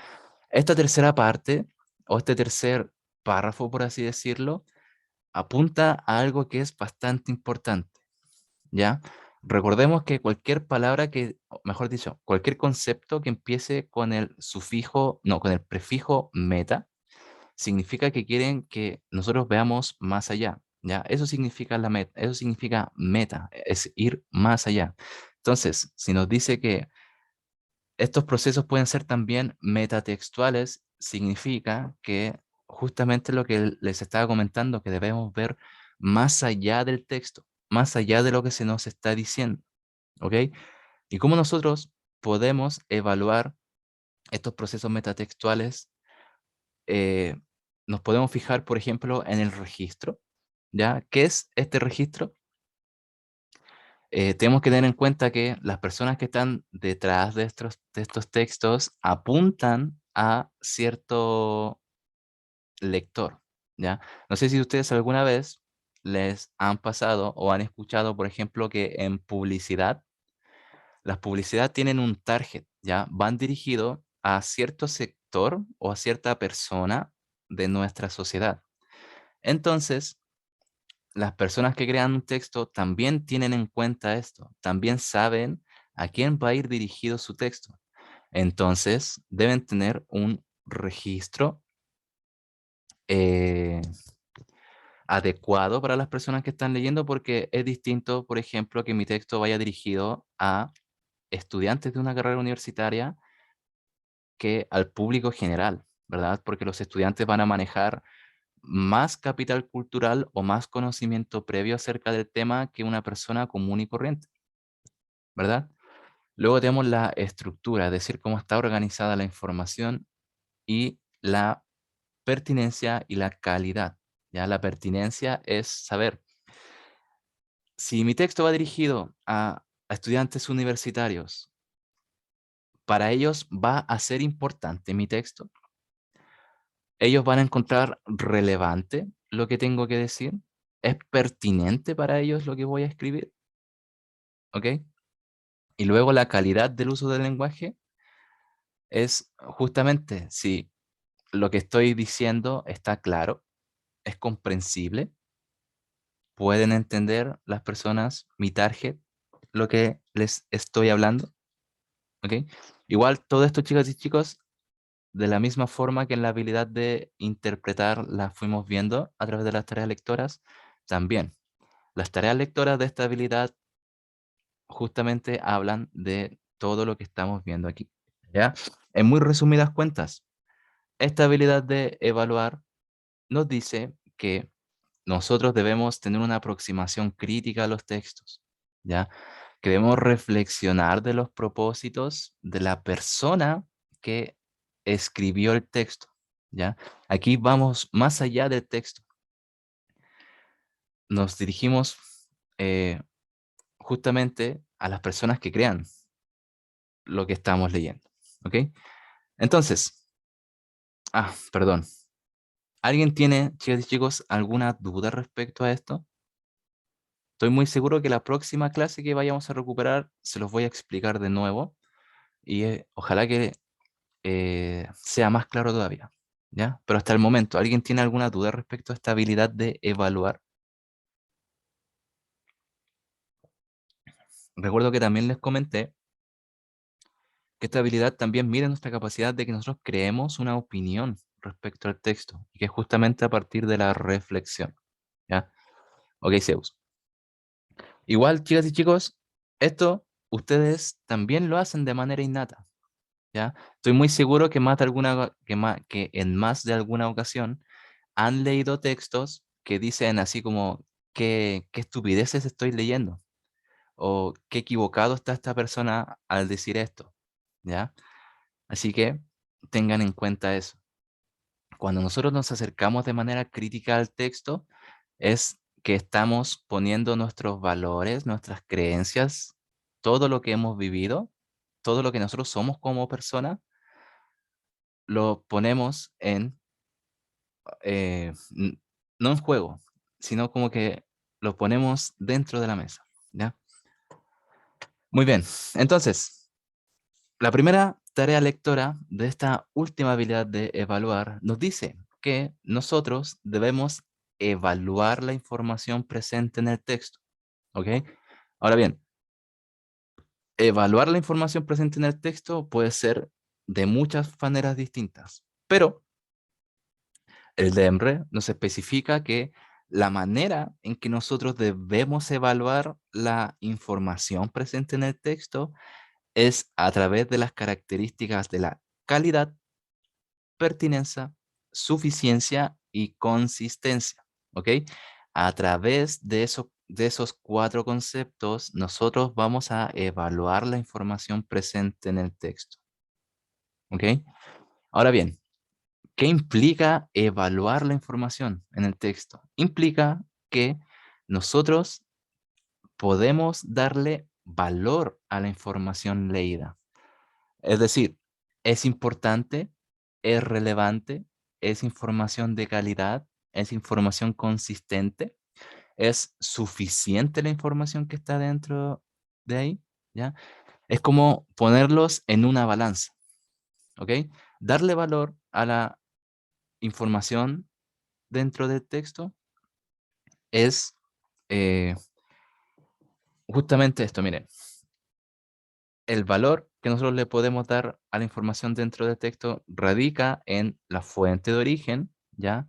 Esta tercera parte o este tercer párrafo, por así decirlo, apunta a algo que es bastante importante. ¿Ya? Recordemos que cualquier palabra que, o mejor dicho, cualquier concepto que empiece con el sufijo, no, con el prefijo meta, significa que quieren que nosotros veamos más allá, ¿ya? Eso significa la meta, eso significa meta, es ir más allá. Entonces, si nos dice que estos procesos pueden ser también metatextuales, significa que justamente lo que les estaba comentando, que debemos ver más allá del texto, más allá de lo que se nos está diciendo, ¿ok? Y cómo nosotros podemos evaluar estos procesos metatextuales, eh, nos podemos fijar, por ejemplo, en el registro, ¿ya? ¿Qué es este registro? Tenemos que tener en cuenta que las personas que están detrás de estos textos apuntan a cierto lector, ¿ya? No sé si ustedes alguna vez les han pasado o han escuchado, por ejemplo, que en publicidad, las publicidades tienen un target, ¿ya? Van dirigidos a cierto sector o a cierta persona de nuestra sociedad. Entonces, las personas que crean un texto también tienen en cuenta esto, también saben a quién va a ir dirigido su texto. Entonces, deben tener un registro eh, adecuado para las personas que están leyendo porque es distinto, por ejemplo, que mi texto vaya dirigido a estudiantes de una carrera universitaria que al público general, ¿verdad? Porque los estudiantes van a manejar más capital cultural o más conocimiento previo acerca del tema que una persona común y corriente, ¿verdad? Luego tenemos la estructura, es decir, cómo está organizada la información y la pertinencia y la calidad. Ya la pertinencia es saber si mi texto va dirigido a estudiantes universitarios, para ellos va a ser importante mi texto. Ellos van a encontrar relevante lo que tengo que decir. ¿Es pertinente para ellos lo que voy a escribir? ¿Ok? Y luego la calidad del uso del lenguaje es justamente si lo que estoy diciendo está claro, es comprensible, pueden entender las personas, mi target, lo que les estoy hablando. ¿Ok? Igual todo esto, chicas y chicos, de la misma forma que en la habilidad de interpretar la fuimos viendo a través de las tareas lectoras, también las tareas lectoras de esta habilidad justamente hablan de todo lo que estamos viendo aquí, ¿ya? En muy resumidas cuentas, esta habilidad de evaluar nos dice que nosotros debemos tener una aproximación crítica a los textos, ¿ya? Que debemos reflexionar de los propósitos de la persona que escribió el texto, ¿ya? Aquí vamos más allá del texto. Nos dirigimos eh, justamente a las personas que crean lo que estamos leyendo, ¿ok? Entonces, perdón. ¿Alguien tiene, chicas y chicos, alguna duda respecto a esto? Estoy muy seguro que la próxima clase que vayamos a recuperar se los voy a explicar de nuevo y ojalá que sea más claro todavía, ¿ya? Pero hasta el momento, ¿alguien tiene alguna duda respecto a esta habilidad de evaluar? Recuerdo que también les comenté que esta habilidad también mide nuestra capacidad de que nosotros creemos una opinión respecto al texto, y que es justamente a partir de la reflexión, ¿ya? Ok, Zeus. Igual, chicas y chicos, esto ustedes también lo hacen de manera innata, ¿ya? Estoy muy seguro que que en más de alguna ocasión han leído textos que dicen así como, qué estupideces estoy leyendo, o qué equivocado está esta persona al decir esto, ¿ya? Así que tengan en cuenta eso. Cuando nosotros nos acercamos de manera crítica al texto, es que estamos poniendo nuestros valores, nuestras creencias, todo lo que hemos vivido, todo lo que nosotros somos como persona, lo ponemos no en juego, sino como que lo ponemos dentro de la mesa, ¿ya? Muy bien, entonces, la primera tarea lectora de esta última habilidad de evaluar nos dice que nosotros debemos evaluar la información presente en el texto, ¿ok? Ahora bien, evaluar la información presente en el texto puede ser de muchas maneras distintas, pero el DEMRE nos especifica que la manera en que nosotros debemos evaluar la información presente en el texto es a través de las características de la calidad, pertinencia, suficiencia y consistencia, ¿ok? A través de esos cuatro conceptos, nosotros vamos a evaluar la información presente en el texto, ¿ok? Ahora bien, ¿qué implica evaluar la información en el texto? Implica que nosotros podemos darle valor a la información leída. Es decir, es importante, es relevante, es información de calidad, es información consistente, es suficiente la información que está dentro de ahí, ¿ya? Es como ponerlos en una balanza, ¿ok? Darle valor a la información dentro del texto es eh, justamente esto, miren, el valor que nosotros le podemos dar a la información dentro del texto radica en la fuente de origen, ¿ya?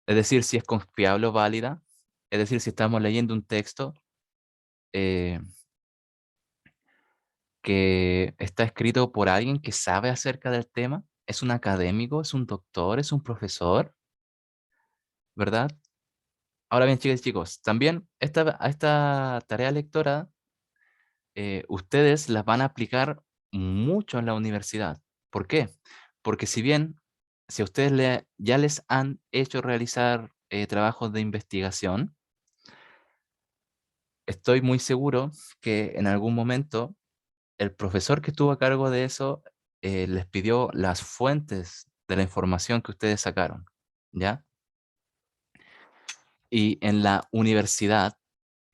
Es decir, si es confiable o válida, es decir, si estamos leyendo un texto eh, que está escrito por alguien que sabe acerca del tema, es un académico, es un doctor, es un profesor, ¿verdad? Ahora bien, chicas y chicos, también a esta tarea lectora ustedes las van a aplicar mucho en la universidad. ¿Por qué? Porque si bien, si a ustedes ya les han hecho realizar trabajos de investigación, estoy muy seguro que en algún momento el profesor que estuvo a cargo de eso les pidió las fuentes de la información que ustedes sacaron, ¿ya? Y en la universidad,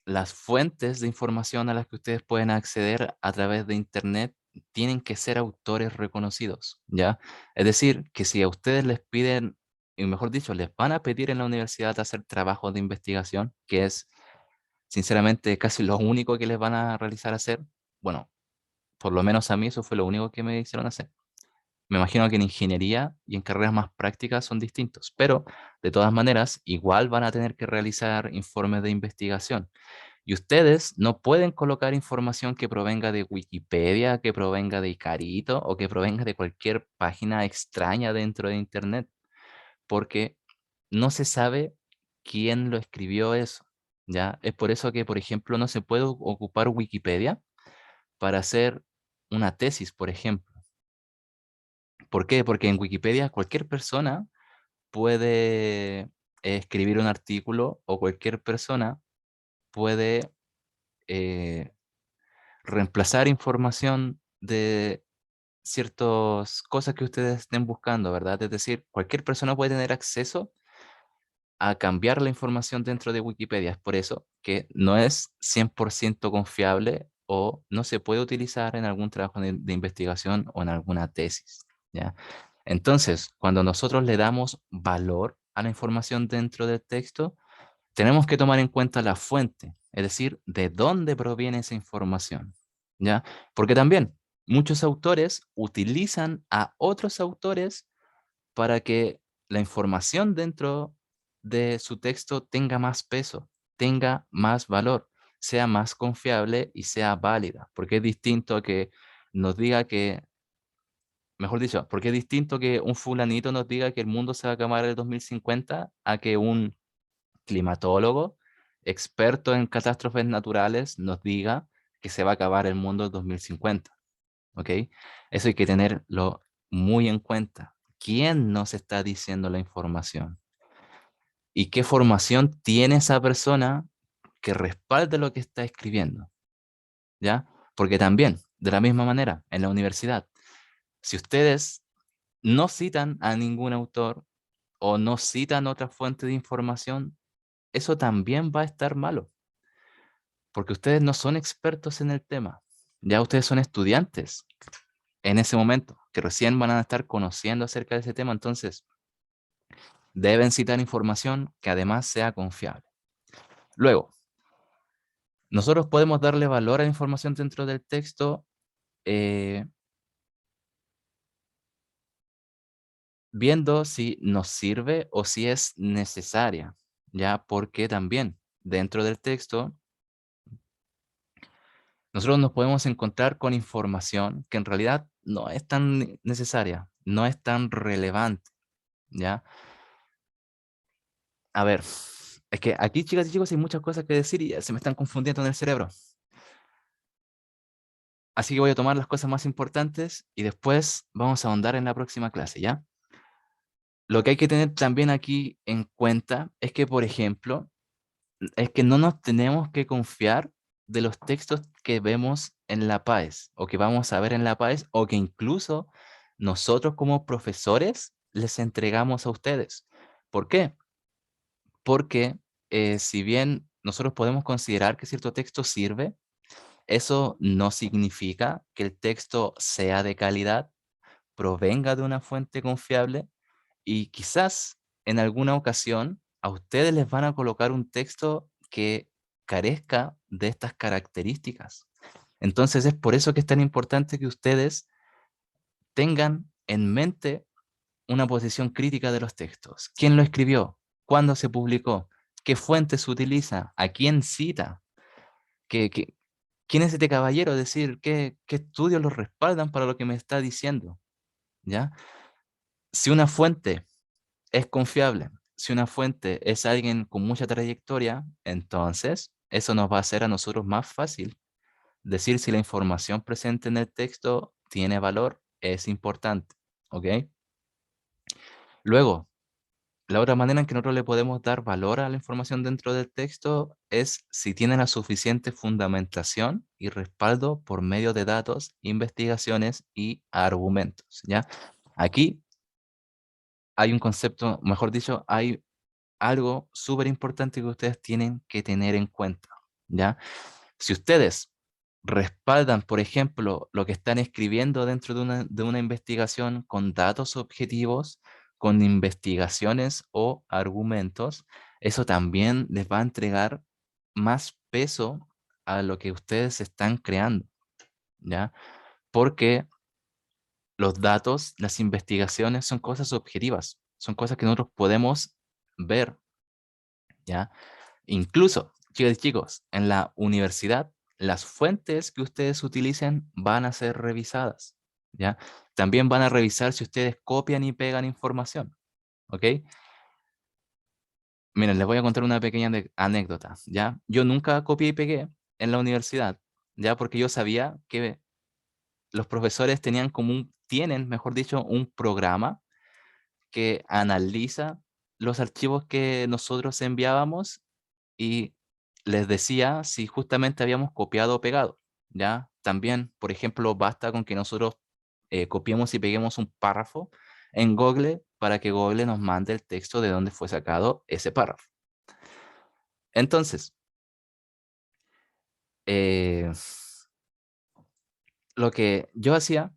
las fuentes de información a las que ustedes pueden acceder a través de Internet tienen que ser autores reconocidos, ¿ya? Es decir, que si a ustedes les piden, y mejor dicho, les van a pedir en la universidad hacer trabajos de investigación, que es sinceramente casi lo único que les van a realizar hacer, bueno, por lo menos a mí eso fue lo único que me hicieron hacer. Me imagino que en ingeniería y en carreras más prácticas son distintos, pero de todas maneras, igual van a tener que realizar informes de investigación. Y ustedes no pueden colocar información que provenga de Wikipedia, que provenga de Icarito o que provenga de cualquier página extraña dentro de Internet, porque no se sabe quién lo escribió eso, ¿ya? Es por eso que, por ejemplo, no se puede ocupar Wikipedia para hacer una tesis, por ejemplo. ¿Por qué? Porque en Wikipedia cualquier persona puede escribir un artículo o cualquier persona puede eh, reemplazar información de ciertas cosas que ustedes estén buscando, ¿verdad? Es decir, cualquier persona puede tener acceso a cambiar la información dentro de Wikipedia. Es por eso que no es 100% confiable o no se puede utilizar en algún trabajo de investigación o en alguna tesis, ¿ya? Entonces, cuando nosotros le damos valor a la información dentro del texto, tenemos que tomar en cuenta la fuente, es decir, de dónde proviene esa información, ¿ya? Porque también muchos autores utilizan a otros autores para que la información dentro de su texto tenga más peso, tenga más valor, sea más confiable y sea válida, porque es distinto que nos diga que, mejor dicho, porque es distinto que un fulanito nos diga que el mundo se va a acabar en el 2050 a que un climatólogo, experto en catástrofes naturales, nos diga que se va a acabar el mundo en 2050, ¿ok? Eso hay que tenerlo muy en cuenta. ¿Quién nos está diciendo la información? ¿Y qué formación tiene esa persona que respalde lo que está escribiendo? ¿Ya? Porque también, de la misma manera, en la universidad, si ustedes no citan a ningún autor o no citan otra fuente de información, eso también va a estar malo, porque ustedes no son expertos en el tema. Ya ustedes son estudiantes en ese momento, que recién van a estar conociendo acerca de ese tema, entonces deben citar información que además sea confiable. Luego, nosotros podemos darle valor a la información dentro del texto eh, viendo si nos sirve o si es necesaria, ¿ya? Porque también dentro del texto nosotros nos podemos encontrar con información que en realidad no es tan necesaria, no es tan relevante, ¿ya? A ver, es que aquí, chicas y chicos, hay muchas cosas que decir y ya se me están confundiendo en el cerebro. Así que voy a tomar las cosas más importantes y después vamos a ahondar en la próxima clase, ¿ya? Lo que hay que tener también aquí en cuenta es que, por ejemplo, es que no nos tenemos que confiar de los textos que vemos en la PAES o que vamos a ver en la PAES o que incluso nosotros como profesores les entregamos a ustedes. ¿Por qué? Porque si bien nosotros podemos considerar que cierto texto sirve, eso no significa que el texto sea de calidad, provenga de una fuente confiable y quizás en alguna ocasión a ustedes les van a colocar un texto que carezca de estas características. Entonces es por eso que es tan importante que ustedes tengan en mente una posición crítica de los textos. ¿Quién lo escribió? ¿Cuándo se publicó? ¿Qué fuentes utiliza? ¿A quién cita? ¿Qué, quién es este caballero? Es decir, ¿qué estudios lo respaldan para lo que me está diciendo? ¿Ya? Si una fuente es confiable, si una fuente es alguien con mucha trayectoria, entonces eso nos va a hacer a nosotros más fácil decir si la información presente en el texto tiene valor, es importante, ¿ok? Luego, La otra manera en que nosotros le podemos dar valor a la información dentro del texto es si tiene la suficiente fundamentación y respaldo por medio de datos, investigaciones y argumentos, ¿ya? Aquí hay un concepto, mejor dicho, hay algo súper importante que ustedes tienen que tener en cuenta, ¿ya? Si ustedes respaldan, por ejemplo, lo que están escribiendo dentro de una investigación con datos objetivos, con investigaciones o argumentos, eso también les va a entregar más peso a lo que ustedes están creando, ¿ya? Porque los datos, las investigaciones son cosas objetivas, son cosas que nosotros podemos ver, ¿ya? Incluso, chicas y chicos, en la universidad, las fuentes que ustedes utilicen van a ser revisadas, ¿ya? También van a revisar si ustedes copian y pegan información, ¿ok? Miren, les voy a contar una pequeña anécdota, ¿ya? Yo nunca copié y pegué en la universidad, ¿ya? Porque yo sabía que los profesores tenían tienen, mejor dicho, un programa que analiza los archivos que nosotros enviábamos y les decía si justamente habíamos copiado o pegado, ¿ya? También, por ejemplo, basta con que nosotros copiemos y peguemos un párrafo en Google para que Google nos mande el texto de dónde fue sacado ese párrafo. Entonces, eh, lo que yo hacía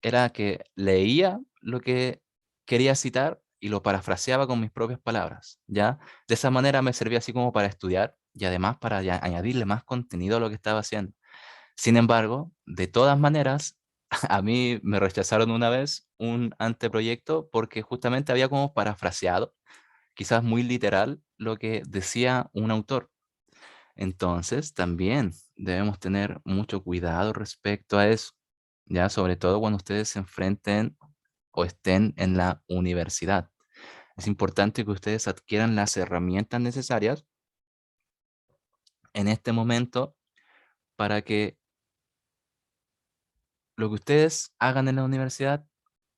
era que leía lo que quería citar y lo parafraseaba con mis propias palabras, ¿ya? De esa manera me servía así como para estudiar y además para añadirle más contenido a lo que estaba haciendo. Sin embargo, de todas maneras, a mí me rechazaron una vez un anteproyecto porque justamente había como parafraseado, quizás muy literal, lo que decía un autor. Entonces, también debemos tener mucho cuidado respecto a eso, ya sobre todo cuando ustedes se enfrenten o estén en la universidad. Es importante que ustedes adquieran las herramientas necesarias en este momento para que lo que ustedes hagan en la universidad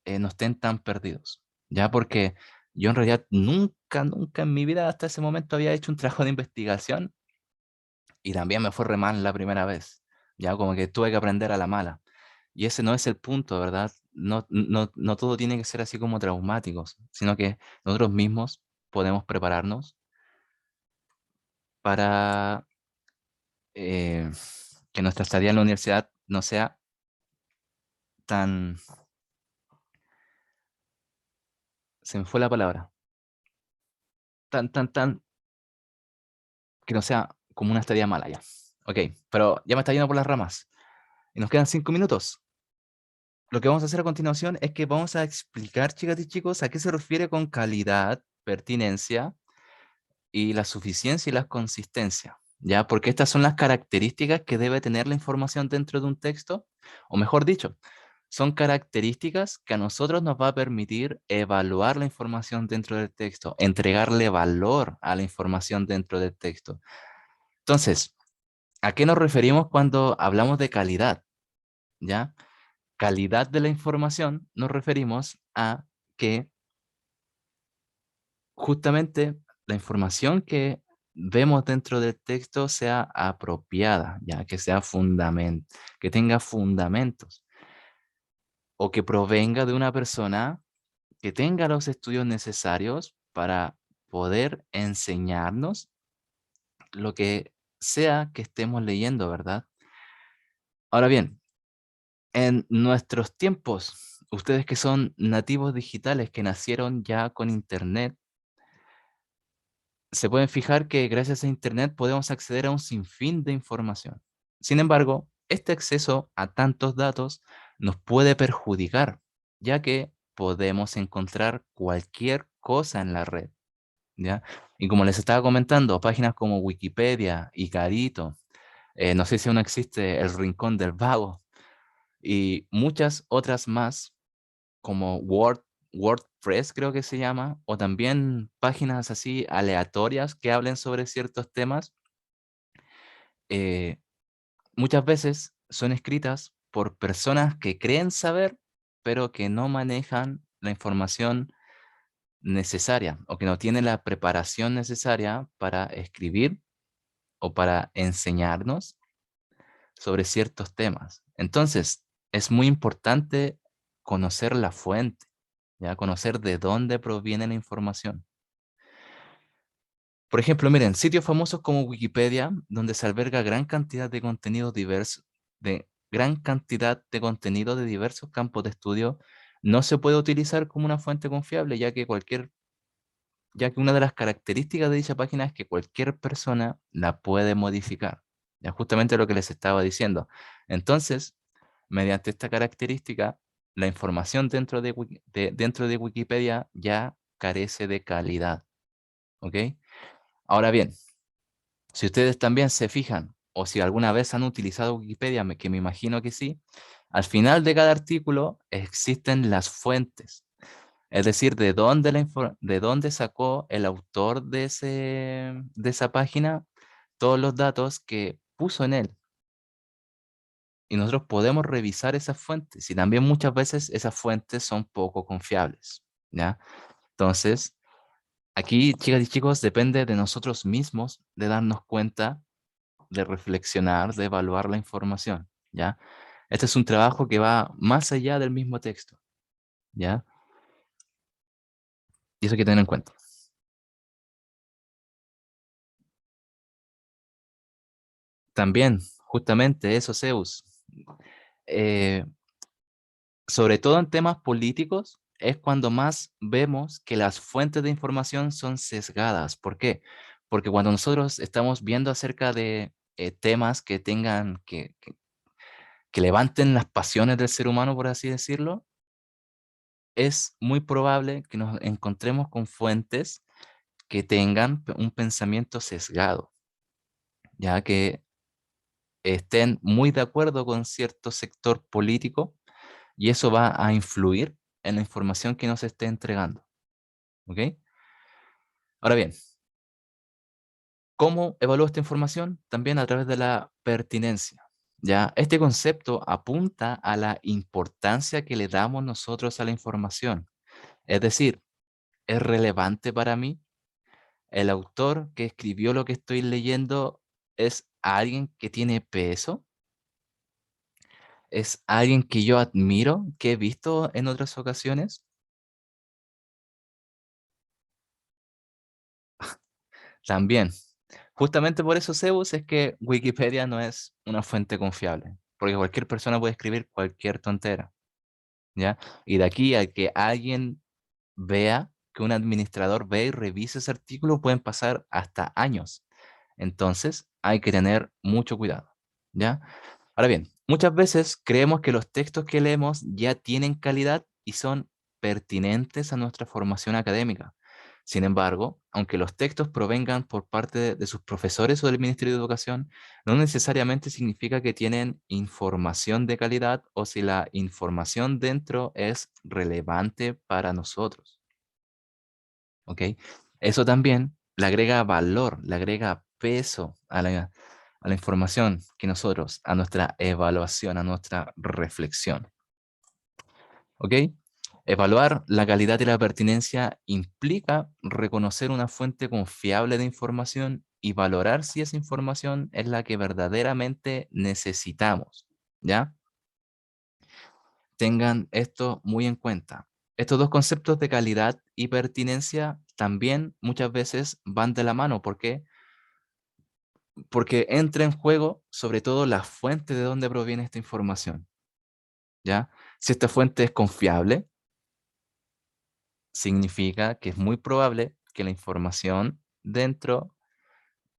no estén tan perdidos, ¿ya? Porque yo en realidad nunca en mi vida hasta ese momento había hecho un trabajo de investigación y también me fue re mal la primera vez, ya como que tuve que aprender a la mala. Y ese no es el punto, ¿verdad? No todo tiene que ser así como traumáticos, sino que nosotros mismos podemos prepararnos para eh, que nuestra estadía en la universidad no sea tan, se me fue la palabra, tan, que no sea como una estadía mala ya. Ok, pero ya me está yendo por las ramas y nos quedan 5 minutos. Lo que vamos a hacer a continuación es que vamos a explicar, chicas y chicos, a qué se refiere con calidad, pertinencia y la suficiencia y la consistencia, ¿ya? Porque estas son las características que debe tener la información dentro de un texto, o mejor dicho, son características que a nosotros nos va a permitir evaluar la información dentro del texto, entregarle valor a la información dentro del texto. Entonces, ¿a qué nos referimos cuando hablamos de calidad? ¿Ya? Calidad de la información nos referimos a que justamente la información que vemos dentro del texto sea apropiada, ya que sea que tenga fundamentos o que provenga de una persona que tenga los estudios necesarios para poder enseñarnos lo que sea que estemos leyendo, ¿verdad? Ahora bien, en nuestros tiempos, ustedes que son nativos digitales, que nacieron ya con Internet, se pueden fijar que gracias a Internet podemos acceder a un sinfín de información. Sin embargo, este acceso a tantos datos nos puede perjudicar, ya que podemos encontrar cualquier cosa en la red, ¿ya? Y como les estaba comentando, páginas como Wikipedia y Carito, no sé si aún existe el Rincón del Vago, y muchas otras más como WordPress creo que se llama, o también páginas así aleatorias que hablen sobre ciertos temas, eh, muchas veces son escritas por personas que creen saber, pero que no manejan la información necesaria o que no tiene la preparación necesaria para escribir o para enseñarnos sobre ciertos temas. Entonces, es muy importante conocer la fuente, ya conocer de dónde proviene la información. Por ejemplo, miren, sitios famosos como Wikipedia, donde se alberga gran cantidad de contenido diverso, de gran cantidad de contenido de diversos campos de estudio, no se puede utilizar como una fuente confiable, ya que una de las características de dicha página es que cualquier persona la puede modificar. Ya justamente lo que les estaba diciendo. Entonces, mediante esta característica, la información dentro de Wikipedia ya carece de calidad. ¿Ok? Ahora bien, si ustedes también se fijan, o si alguna vez han utilizado Wikipedia, que me imagino que sí, al final de cada artículo existen las fuentes. Es decir, de dónde sacó el autor de esa página todos los datos que puso en él. Y nosotros podemos revisar esas fuentes. Y también muchas veces esas fuentes son poco confiables. ¿Ya? Entonces, aquí, chicas y chicos, depende de nosotros mismos de darnos cuenta, de reflexionar, de evaluar la información. ¿Ya? Este es un trabajo que va más allá del mismo texto. ¿Ya? Y eso hay que tener en cuenta. También, justamente eso, Zeus. eh, Sobre todo en temas políticos, es cuando más vemos que las fuentes de información son sesgadas. ¿Por qué? Porque cuando nosotros estamos viendo acerca de temas que que levanten las pasiones del ser humano, por así decirlo, es muy probable que nos encontremos con fuentes que tengan un pensamiento sesgado, ya que estén muy de acuerdo con cierto sector político y eso va a influir en la información que nos esté entregando. ¿Ok? Ahora bien, ¿cómo evalúo esta información? También a través de la pertinencia. ¿Ya? Este concepto apunta a la importancia que le damos nosotros a la información. Es decir, ¿es relevante para mí? ¿El autor que escribió lo que estoy leyendo es alguien que tiene peso? ¿Es alguien que yo admiro, que he visto en otras ocasiones? También. Justamente por eso, Zeus, es que Wikipedia no es una fuente confiable, porque cualquier persona puede escribir cualquier tontera, ¿ya? Y de aquí a que alguien vea, que un administrador ve y revise ese artículo, pueden pasar hasta años. Entonces, hay que tener mucho cuidado, ¿ya? Ahora bien, muchas veces creemos que los textos que leemos ya tienen calidad y son pertinentes a nuestra formación académica. Sin embargo, aunque los textos provengan por parte de sus profesores o del Ministerio de Educación, no necesariamente significa que tienen información de calidad o si la información dentro es relevante para nosotros. ¿Ok? Eso también le agrega valor, le agrega peso a la información que nosotros, a nuestra evaluación, a nuestra reflexión. ¿Ok? Evaluar la calidad y la pertinencia implica reconocer una fuente confiable de información y valorar si esa información es la que verdaderamente necesitamos. ¿Ya? Tengan esto muy en cuenta. Estos dos conceptos de calidad y pertinencia también muchas veces van de la mano. ¿Por qué? Porque entra en juego sobre todo la fuente de dónde proviene esta información, ¿ya? Si esta fuente es confiable, significa que es muy probable que la información dentro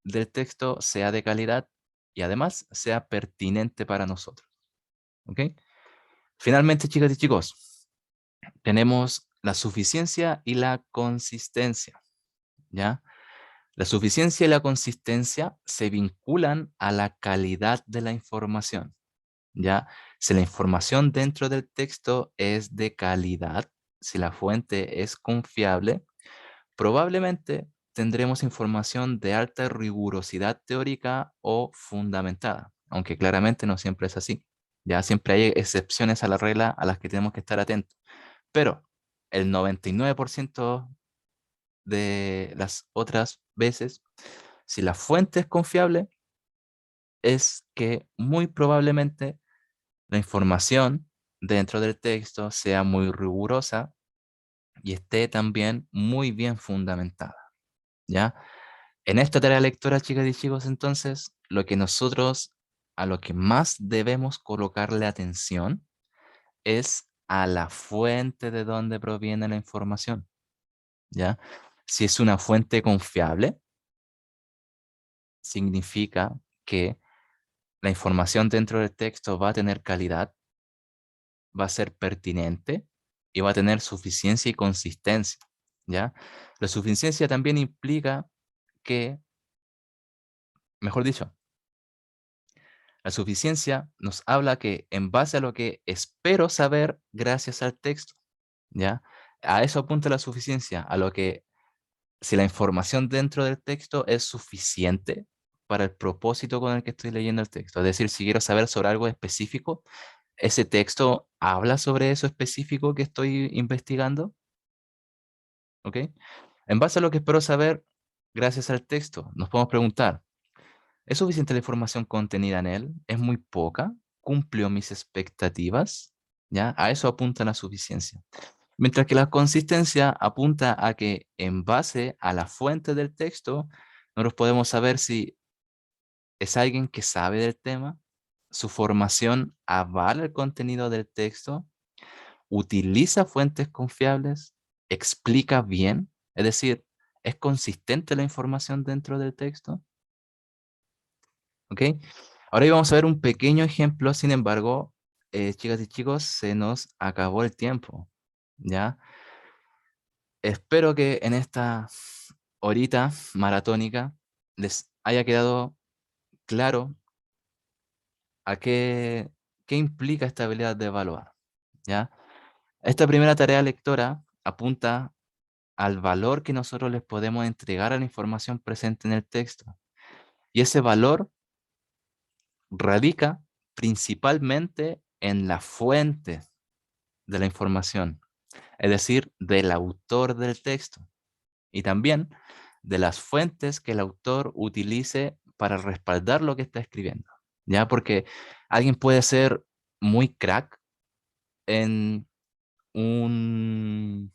del texto sea de calidad y además sea pertinente para nosotros, ¿ok? Finalmente, chicas y chicos, tenemos la suficiencia y la consistencia, ¿ya? La suficiencia y la consistencia se vinculan a la calidad de la información, ¿ya? Si la información dentro del texto es de calidad, si la fuente es confiable, probablemente tendremos información de alta rigurosidad teórica o fundamentada, aunque claramente no siempre es así. Ya siempre hay excepciones a la regla a las que tenemos que estar atentos, pero el 99% de las otras veces, si la fuente es confiable, es que muy probablemente la información dentro del texto sea muy rigurosa y esté también muy bien fundamentada, ¿ya? En esta tarea lectora, chicas y chicos, entonces, lo que nosotros a lo que más debemos colocarle atención es a la fuente de donde proviene la información, ¿ya? Si es una fuente confiable, significa que la información dentro del texto va a tener calidad, va a ser pertinente y va a tener suficiencia y consistencia, ¿ya? La suficiencia también implica que, mejor dicho, la suficiencia nos habla que en base a lo que espero saber gracias al texto, ¿ya? A eso apunta la suficiencia, a lo que si la información dentro del texto es suficiente para el propósito con el que estoy leyendo el texto. Es decir, si quiero saber sobre algo específico, ese texto habla sobre eso específico que estoy investigando, ¿ok? En base a lo que espero saber gracias al texto, nos podemos preguntar, ¿es suficiente la información contenida en él? ¿Es muy poca? ¿Cumplió mis expectativas? ¿Ya? A eso apunta la suficiencia. Mientras que la consistencia apunta a que en base a la fuente del texto, nosotros podemos saber si es alguien que sabe del tema, su formación avala el contenido del texto, utiliza fuentes confiables, explica bien, es decir, es consistente la información dentro del texto, ¿ok? Ahora vamos a ver un pequeño ejemplo, sin embargo, chicas y chicos, se nos acabó el tiempo, ¿ya? Espero que en esta horita maratónica les haya quedado claro a qué implica esta habilidad de evaluar, ¿ya? Esta primera tarea lectora apunta al valor que nosotros les podemos entregar a la información presente en el texto. Y ese valor radica principalmente en la fuente de la información, es decir, del autor del texto y también de las fuentes que el autor utilice para respaldar lo que está escribiendo, ¿ya? Porque alguien puede ser muy crack en un,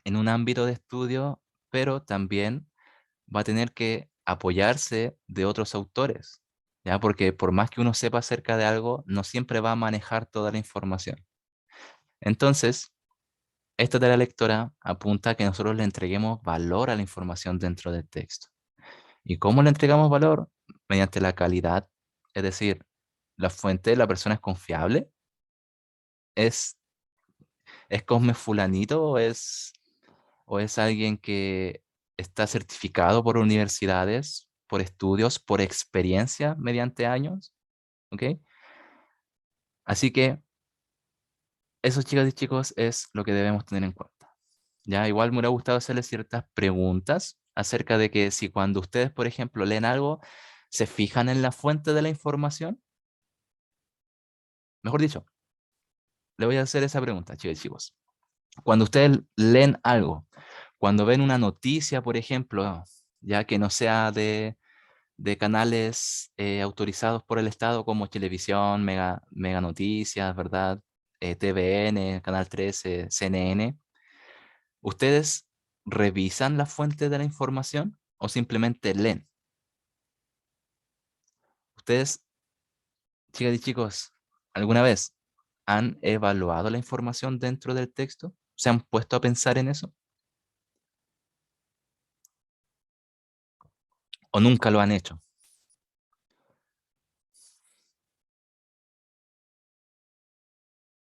en un ámbito de estudio, pero también va a tener que apoyarse de otros autores, ¿ya? Porque por más que uno sepa acerca de algo, no siempre va a manejar toda la información. Entonces, esta tarea lectora apunta a que nosotros le entreguemos valor a la información dentro del texto. ¿Y cómo le entregamos valor? Mediante la calidad, es decir, la fuente de la persona es confiable, es, es Cosme Fulanito o es alguien que está certificado por universidades, por estudios, por experiencia mediante años, ¿ok? Así que eso, chicas y chicos, es lo que debemos tener en cuenta. Ya, igual me hubiera gustado hacerles ciertas preguntas acerca de que si cuando ustedes, por ejemplo, leen algo, se fijan en la fuente de la información. Mejor dicho, le voy a hacer esa pregunta, chicos y chicos. Cuando ustedes leen algo, cuando ven una noticia, por ejemplo, ya que no sea de canales autorizados por el Estado como Televisión, Mega Noticias, ¿verdad? TVN, Canal 13, CNN, ¿ustedes revisan la fuente de la información o simplemente leen? Ustedes, chicas y chicos, ¿alguna vez han evaluado la información dentro del texto? ¿Se han puesto a pensar en eso? ¿O nunca lo han hecho?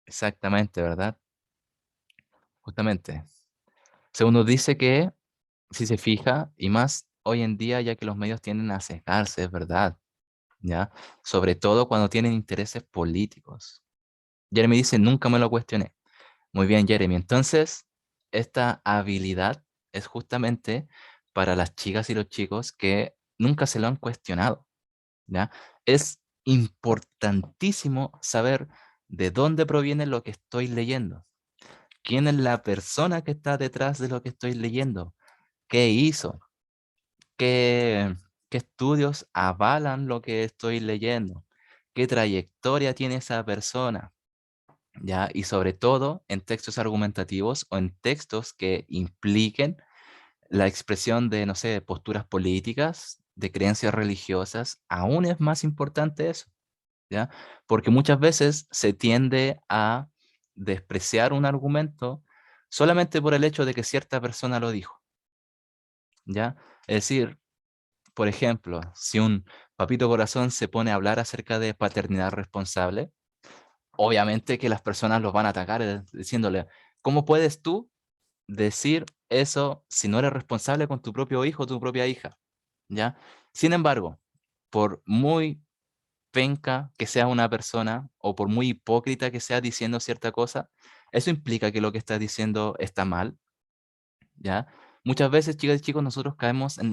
Exactamente, ¿verdad? Justamente. Según nos dice que, si se fija, y más hoy en día, ya que los medios tienden a sesgarse, es verdad, ¿ya? Sobre todo cuando tienen intereses políticos. Jeremy dice, nunca me lo cuestioné. Muy bien, Jeremy. Entonces, esta habilidad es justamente para las chicas y los chicos que nunca se lo han cuestionado, ¿ya? Es importantísimo saber de dónde proviene lo que estoy leyendo. ¿Quién es la persona que está detrás de lo que estoy leyendo? ¿Qué hizo? ¿Qué, qué estudios avalan lo que estoy leyendo? ¿Qué trayectoria tiene esa persona? ¿Ya? Y sobre todo en textos argumentativos o en textos que impliquen la expresión de, no sé, posturas políticas, de creencias religiosas, aún es más importante eso, ¿ya? Porque muchas veces se tiende a despreciar un argumento solamente por el hecho de que cierta persona lo dijo, ¿ya? Es decir, por ejemplo, si un papito corazón se pone a hablar acerca de paternidad responsable, obviamente que las personas los van a atacar diciéndole, ¿cómo puedes tú decir eso si no eres responsable con tu propio hijo o tu propia hija? ¿Ya? Sin embargo, por muy penca que sea una persona o por muy hipócrita que sea diciendo cierta cosa, eso implica que lo que estás diciendo está mal, ¿ya? Muchas veces, chicas y chicos, nosotros caemos en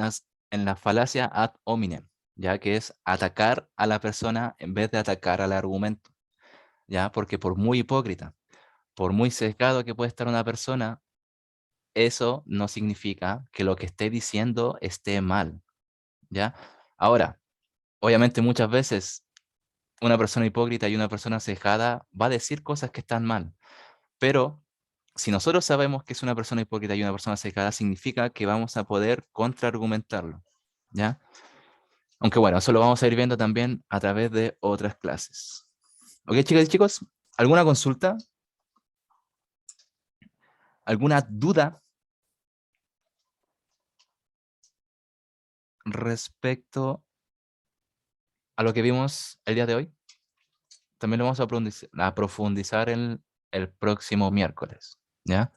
la falacia ad hominem, ¿ya? Que es atacar a la persona en vez de atacar al argumento, ¿ya? Porque por muy hipócrita, por muy sesgado que puede estar una persona, eso no significa que lo que esté diciendo esté mal, ¿ya? Ahora, obviamente muchas veces una persona hipócrita y una persona cejada va a decir cosas que están mal, pero si nosotros sabemos que es una persona hipócrita y una persona cejada, significa que vamos a poder contraargumentarlo, ¿ya? Aunque bueno, eso lo vamos a ir viendo también a través de otras clases. ¿Ok, chicas y chicos? ¿Alguna consulta? ¿Alguna duda respecto a lo que vimos el día de hoy? También lo vamos a profundizar el próximo miércoles, ¿ya?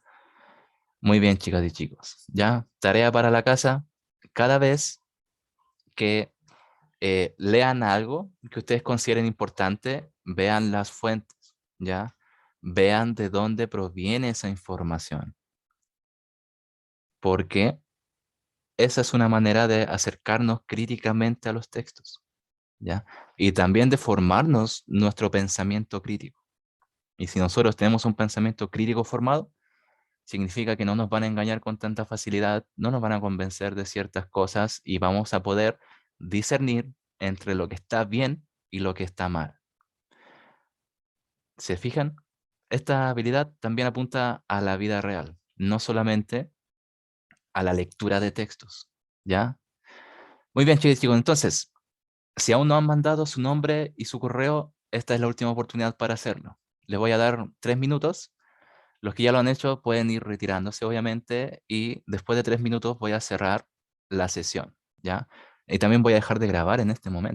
Muy bien, chicas y chicos. Ya, tarea para la casa. Cada vez que lean algo que ustedes consideren importante, vean las fuentes, ¿ya? Vean de dónde proviene esa información, porque esa es una manera de acercarnos críticamente a los textos, ¿ya? Y también de formarnos nuestro pensamiento crítico. Y si nosotros tenemos un pensamiento crítico formado, significa que no nos van a engañar con tanta facilidad, no nos van a convencer de ciertas cosas y vamos a poder discernir entre lo que está bien y lo que está mal. ¿Se fijan? Esta habilidad también apunta a la vida real, no solamente a la lectura de textos, ¿ya? Muy bien, chicos, chicos. Entonces, si aún no han mandado su nombre y su correo, esta es la última oportunidad para hacerlo. Les voy a dar 3 minutos. Los que ya lo han hecho pueden ir retirándose, obviamente, y después de 3 minutos voy a cerrar la sesión, ¿ya? Y también voy a dejar de grabar en este momento.